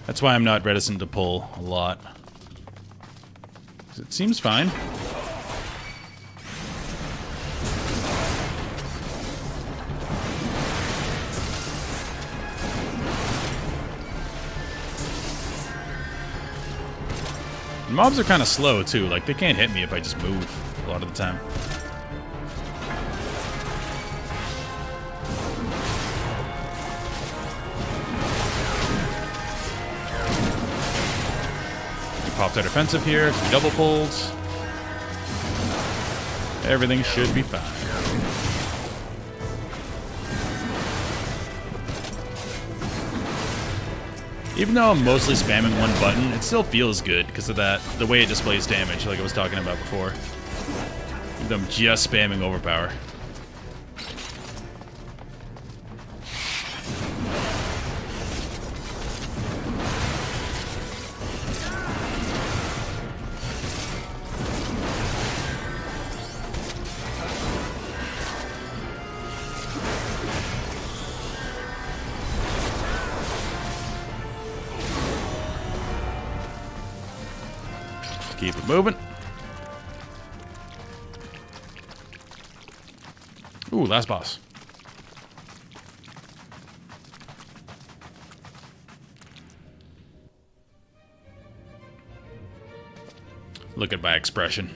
That's why I'm not reticent to pull a lot. 'Cause it seems fine. And mobs are kind of slow too, like they can't hit me if I just move a lot of the time. Popped our defensive here, 2 double pulls. Everything should be fine. Even though I'm mostly spamming one button, it still feels good because of that, the way it displays damage, like I was talking about before. Even though I'm just spamming overpower. Keep it moving. Ooh, last boss. Look at my expression.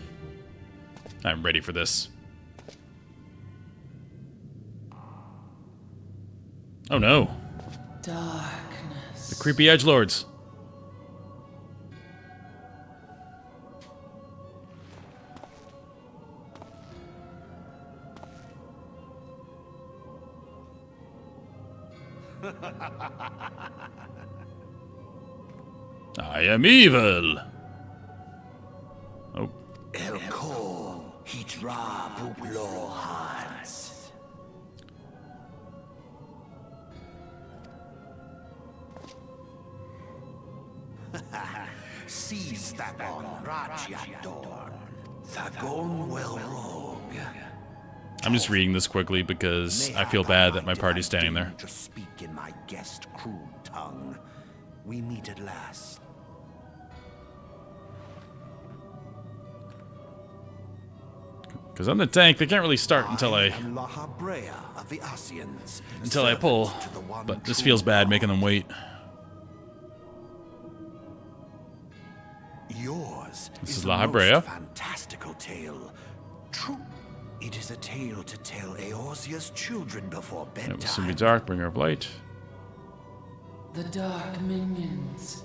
I'm ready for this. Oh no. Darkness. The creepy edgelords. I am evil. Oh. Elko, Hitra, Bublo, Hans. Seize that on Rajyadorn. Thagon well rogue. I'm just reading this quickly because I feel bad that my party's standing there. To speak in my guest crude tongue. We meet at last. Because I'm the tank, they can't really start until I am Lahabrea of the Asians, pull. servant to the one But this true feels bad making them wait. Yours This is the Lahabrea. most fantastical tale. True, it is a tale to tell Eorzea's children before It will bedtime. soon be dark, bringer of light. The dark minions.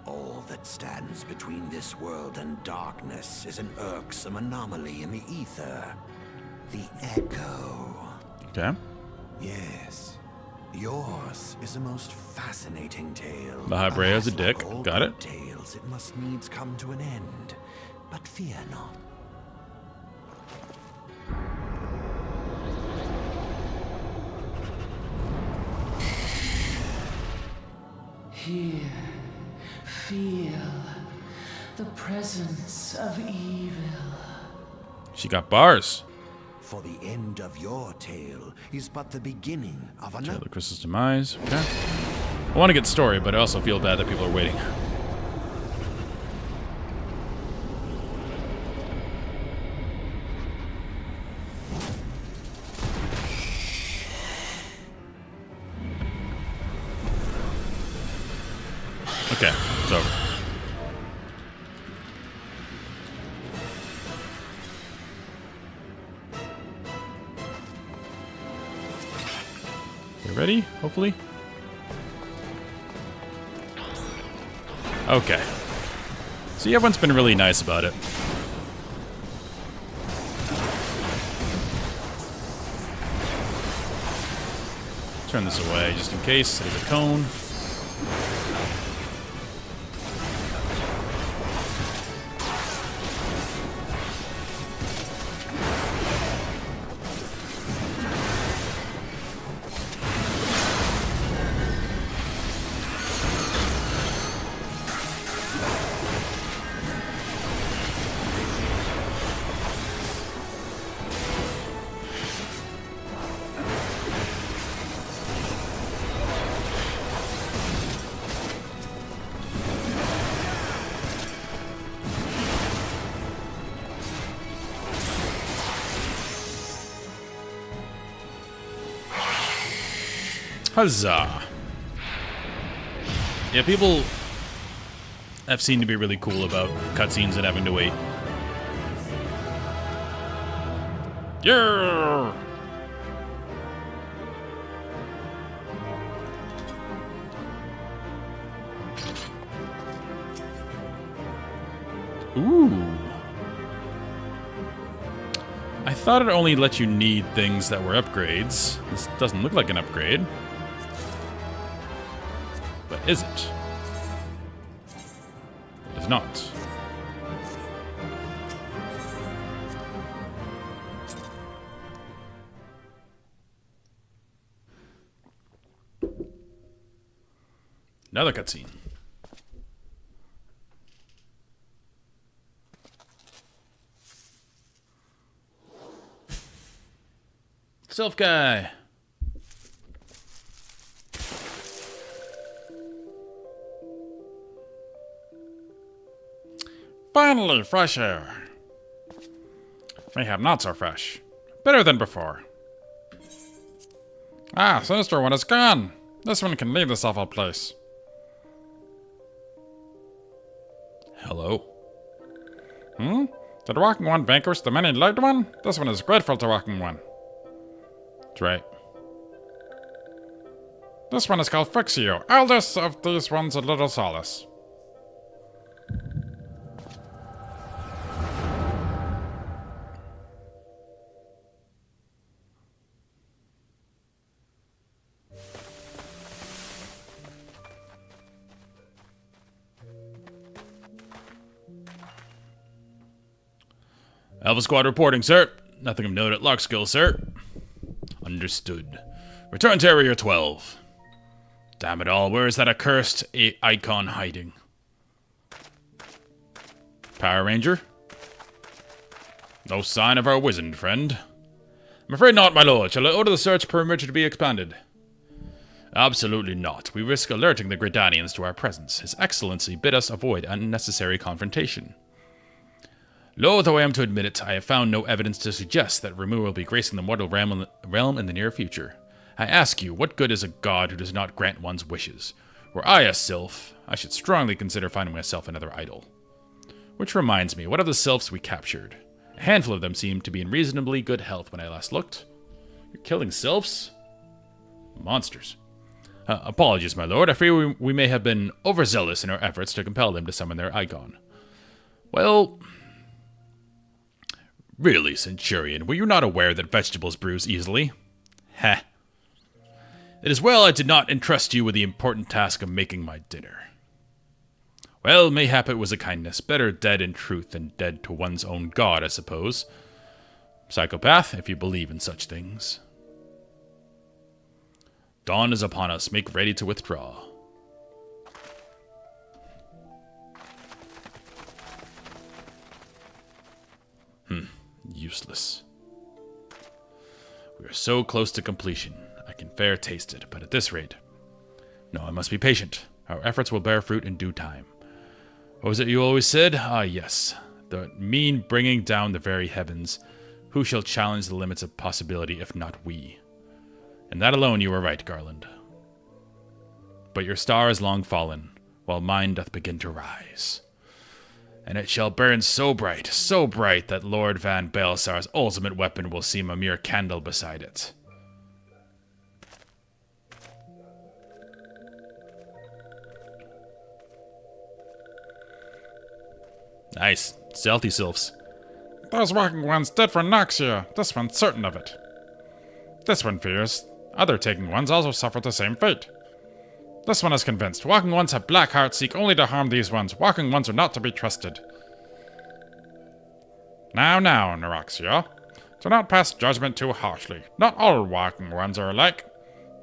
All that stands between this world and darkness is an irksome anomaly in the ether. The echo. Okay. Yes. Yours is a most fascinating tale. The Hybrea is a Alas, dick. like all Got good it. Tales, it must needs come to an end. But fear not. Here, feel the presence of evil. She got bars. For the end of your tale is but the beginning of another. Taylor Chris's demise. Okay. I want to get story, but I also feel bad that people are waiting. Okay, it's over. You ready? Hopefully. Okay. See, everyone's been really nice about it. Turn this away just in case. There's a cone. Huzzah. Yeah, people have seemed to be really cool about cutscenes and having to wait. Yeah. Ooh. I thought it only let you need things that were upgrades. This doesn't look like an upgrade. But is it? It is not. Another cutscene. Self guy. Finally, fresh air. Mayhap not so fresh. Better than before. Ah, sinister one is gone. This one can leave this awful place. Hello. Did Walking One vanquish the many-legged one? This one is grateful to Walking One. That's right. This one is called Frixio. Eldest of these ones a little solace. Alpha Squad reporting, sir. Nothing of note at lock skill, sir. Understood. Return to Area 12. Damn it all, where is that accursed icon hiding? Power Ranger? No sign of our wizened friend. I'm afraid not, my lord. Shall I order the search perimeter to be expanded? Absolutely not. We risk alerting the Gridanians to our presence. His Excellency bid us avoid unnecessary confrontation. Loath though I am to admit it, I have found no evidence to suggest that Ramu will be gracing the mortal realm in the near future. I ask you, what good is a god who does not grant one's wishes? Were I a sylph, I should strongly consider finding myself another idol. Which reminds me, what of the sylphs we captured? A handful of them seemed to be in reasonably good health when I last looked. You're killing sylphs? Monsters. Apologies, my lord. I fear we may have been overzealous in our efforts to compel them to summon their icon. Well, Really, Centurion, were you not aware that vegetables bruise easily? Heh. It is well I did not entrust you with the important task of making my dinner. Well, mayhap it was a kindness. Better dead in truth than dead to one's own god, I suppose. Psychopath, if you believe in such things. Dawn is upon us. Make ready to withdraw. Useless. We are so close to completion. I can fair taste it, but at this rate... No, I must be patient. Our efforts will bear fruit in due time. What was it you always said? Ah, yes. The mean bringing down the very heavens. Who shall challenge the limits of possibility if not we? In that alone you were right, Garland. But your star is long fallen, while mine doth begin to rise. And it shall burn so bright that Lord Van Baelsar's ultimate weapon will seem a mere candle beside it. Nice. Stealthy sylphs. Those walking ones did for Noxia. This one's certain of it. This one fears. Other taking ones also suffered the same fate. This one is convinced. Walking ones have black hearts, seek only to harm these ones. Walking ones are not to be trusted. Now, Neroxia. Do not pass judgment too harshly. Not all walking ones are alike.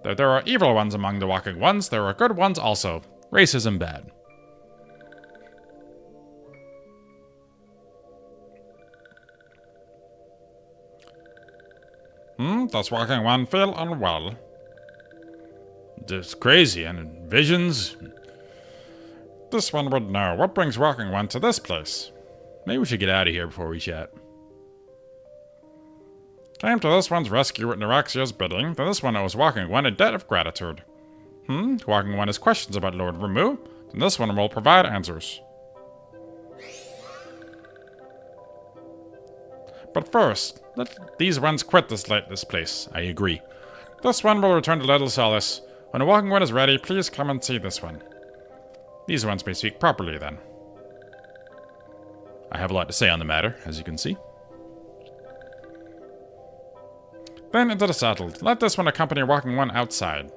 Though there are evil ones among the walking ones, there are good ones also. Racism bad. Does walking one feel unwell? It's crazy, and visions. This one would know. What brings walking one to this place? Maybe we should get out of here before we chat. Came to this one's rescue at Neroxia's bidding, then this one owes walking one a debt of gratitude. Walking one has questions about Lord Ramu, then this one will provide answers. But first, let these ones quit this place. I agree. This one will return to Little Solace. When a walking one is ready, please come and see this one. These ones may speak properly, then. I have a lot to say on the matter, as you can see. Then it is settled. Let this one accompany walking one outside.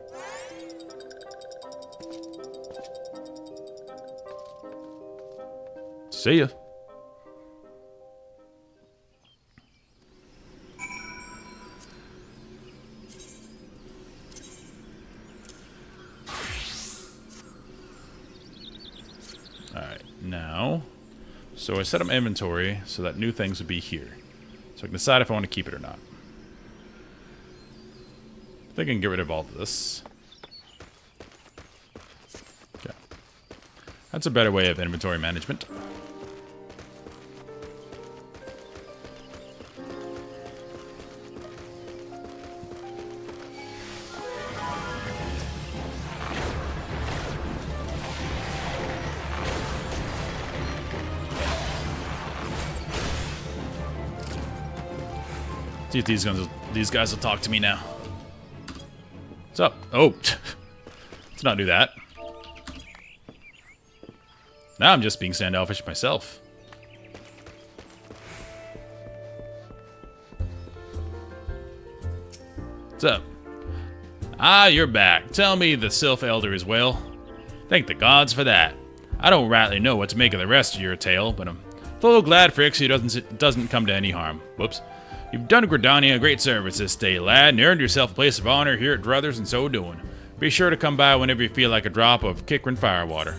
See ya. Alright, now... So I set up my inventory so that new things would be here. So I can decide if I want to keep it or not. I think I can get rid of all of this. Okay. That's a better way of inventory management. See if these guys will talk to me now. What's up? Oh, let's not do that. Now I'm just being standoffish myself. What's up? Ah, you're back. Tell me the Sylph Elder is well. Thank the gods for that. I don't rightly know what to make of the rest of your tale, but I'm full glad Frixie doesn't come to any harm. Whoops. You've done Gridania a great service this day, lad, and earned yourself a place of honor here at Druthers in so doing. Be sure to come by whenever you feel like a drop of Kikrin firewater.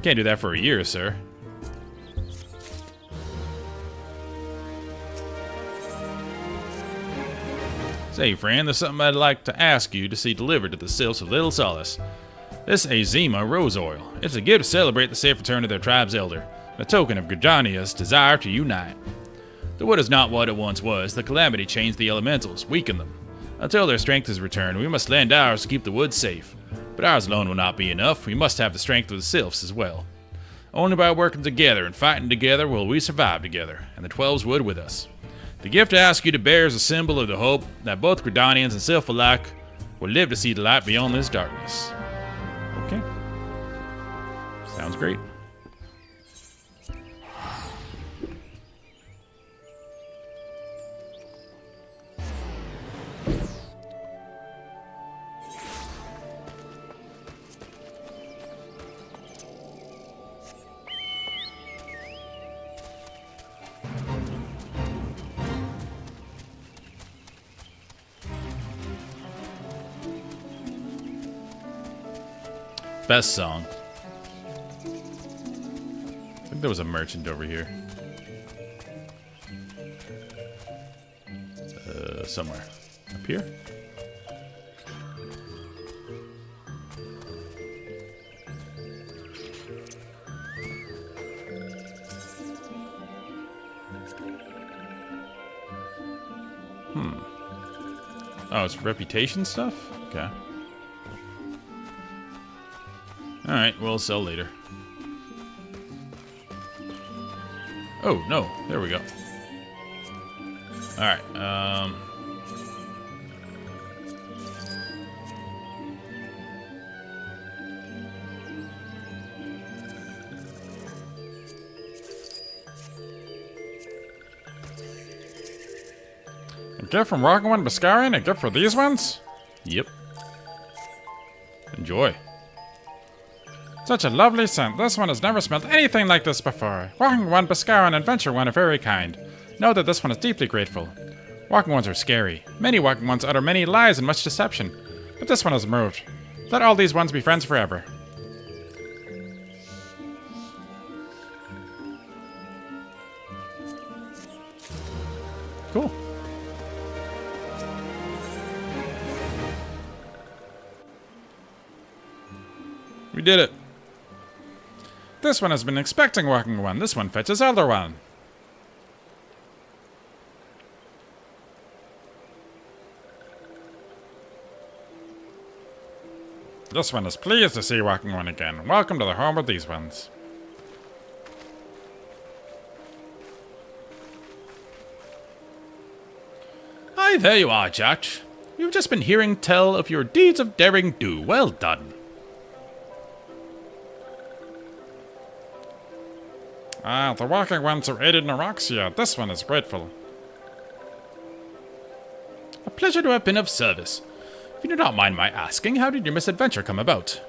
Can't do that for a year, sir. Say, friend, there's something I'd like to ask you to see delivered to the Sylphs of Little Solace. This Azima rose oil. It's a gift to celebrate the safe return of their tribe's elder, a token of Gridania's desire to unite. The wood is not what it once was. The calamity changed the elementals, weakened them. Until their strength is returned, we must lend ours to keep the wood safe. But ours alone will not be enough. We must have the strength of the Sylphs as well. Only by working together and fighting together will we survive together, and the 12's wood with us. The gift I ask you to bear is a symbol of the hope that both Gridanians and Sylph alike will live to see the light beyond this darkness. Okay. Sounds great. best song. I think there was a merchant over here. Somewhere. Up here? Oh, it's reputation stuff? Okay. Alright, we'll sell later. Oh, no. There we go. Alright, A gift from Rockwan Biscarian? A gift for these ones? Yep. Enjoy. Such a lovely scent. This one has never smelled anything like this before. Walking One, Biscarian, and Venture One are very kind. Know that this one is deeply grateful. Walking Ones are scary. Many Walking Ones utter many lies and much deception. But this one is moved. Let all these ones be friends forever. Cool. We did it. This one has been expecting Walking One. This one fetches Elder One. This one is pleased to see Walking One again. Welcome to the home of these ones. Hi, there you are, Jack. You've just been hearing tell of your deeds of daring do. Well done. Ah, the Walking Ones who aided Neuroxia. This one is grateful. A pleasure to have been of service. If you do not mind my asking, how did your misadventure come about?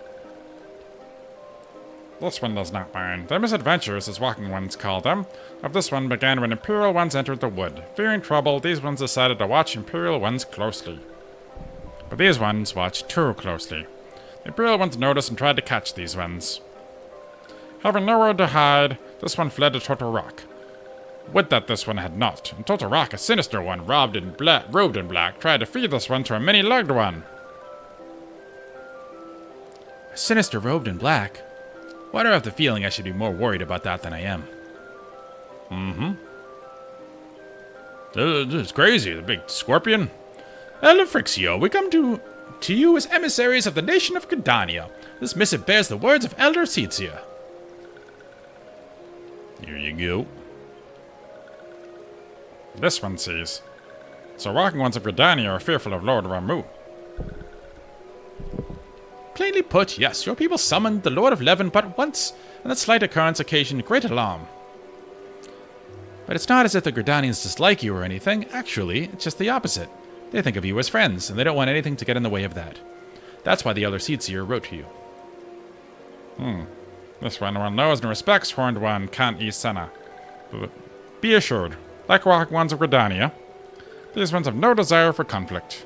This one does not mind. The misadventures, as Walking Ones call them, of this one began when Imperial Ones entered the wood. Fearing trouble, these ones decided to watch Imperial Ones closely. But these ones watched too closely. The Imperial Ones noticed and tried to catch these ones. Having nowhere to hide, this one fled to Total Rock. Would that this one had not. In Total Rock, a sinister one, robed in black, tried to feed this one to a many-legged one. A sinister robed in black? Why do I have the feeling I should be more worried about that than I am? It's crazy, the big scorpion. Elder Frixio, we come to you as emissaries of the nation of Gridania. This missive bears the words of Elder Cetia. Here you go. This one sees. So Walking Ones of Gridania are fearful of Lord Ramu. Plainly put, yes, your people summoned the Lord of Leven but once, and that slight occurrence occasioned great alarm. But it's not as if the Gridanians dislike you or anything. Actually, it's just the opposite. They think of you as friends, and they don't want anything to get in the way of that. That's why the Elder Seedseer wrote to you. This one knows and respects Horned One, Khan E. Senna. Be assured, like Walking Ones of Gridania, these ones have no desire for conflict.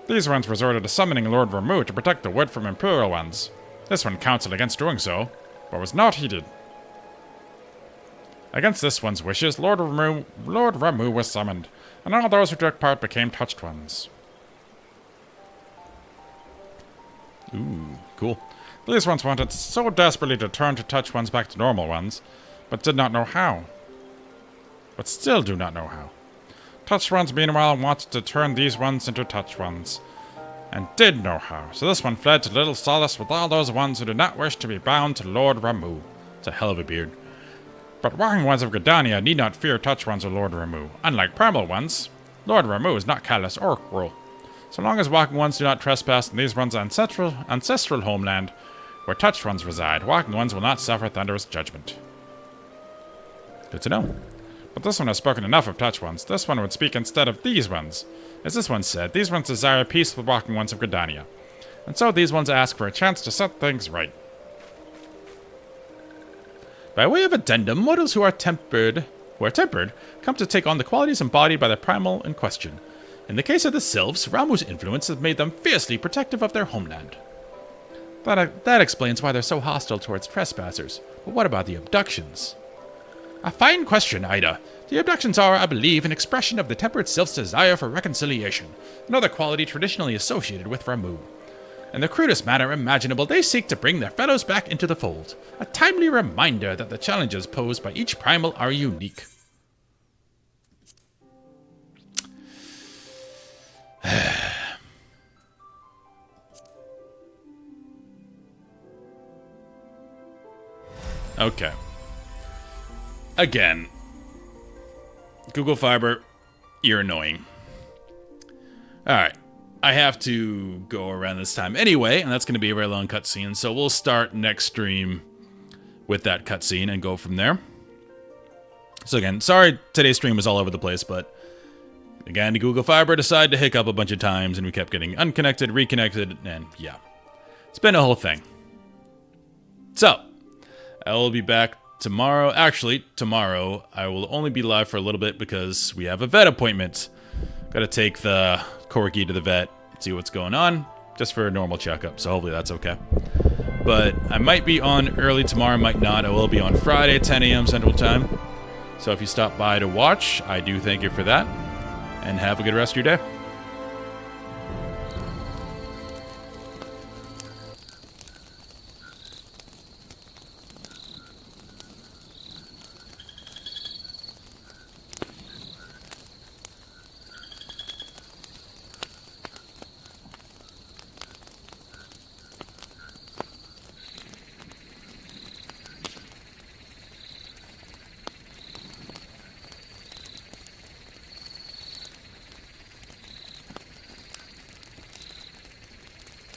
These ones resorted to summoning Lord Ramu to protect the wood from Imperial Ones. This one counseled against doing so, but was not heeded. Against this one's wishes, Lord Ramu was summoned, and all those who took part became Touched Ones. Ooh, cool. These ones wanted so desperately to turn to Touched Ones back to normal ones, but did not know how. But still do not know how. Touched Ones, meanwhile, wanted to turn these ones into Touched Ones, and did know how, so this one fled to little solace with all those ones who did not wish to be bound to Lord Ramu. It's a hell of a beard. But Walking Ones of Gridania need not fear Touched Ones or Lord Ramu. Unlike Primal Ones, Lord Ramu is not callous or cruel. So long as Walking Ones do not trespass in these ones' ancestral homeland, where Touched Ones reside, Walking Ones will not suffer thunderous judgment. Good to know. But this one has spoken enough of Touched Ones. This one would speak instead of these ones. As this one said, these ones desire peace with Walking Ones of Gridania. And so these ones ask for a chance to set things right. By way of addendum, mortals who are tempered come to take on the qualities embodied by the primal in question. In the case of the Sylphs, Ramu's influence has made them fiercely protective of their homeland. That explains why they're so hostile towards trespassers. But what about the abductions? A fine question, Ida. The abductions are, I believe, an expression of the temperate Sylph's desire for reconciliation, another quality traditionally associated with Ramu. In the crudest manner imaginable, they seek to bring their fellows back into the fold, a timely reminder that the challenges posed by each primal are unique. Okay. Again, Google Fiber, you're annoying. Alright, I have to go around this time anyway, and that's going to be a very long cutscene, so we'll start next stream with that cutscene and go from there. So again, sorry today's stream was all over the place, but again, Google Fiber decided to hiccup a bunch of times, and we kept getting unconnected, reconnected, and yeah. It's been a whole thing. So, I will be back tomorrow. Actually, tomorrow I will only be live for a little bit because we have a vet appointment. Gotta take the Corgi to the vet, see what's going on, just for a normal checkup, so hopefully that's okay. But I might be on early tomorrow, might not. I will be on Friday at 10 a.m. Central Time. So if you stop by to watch, I do thank you for that. And have a good rest of your day.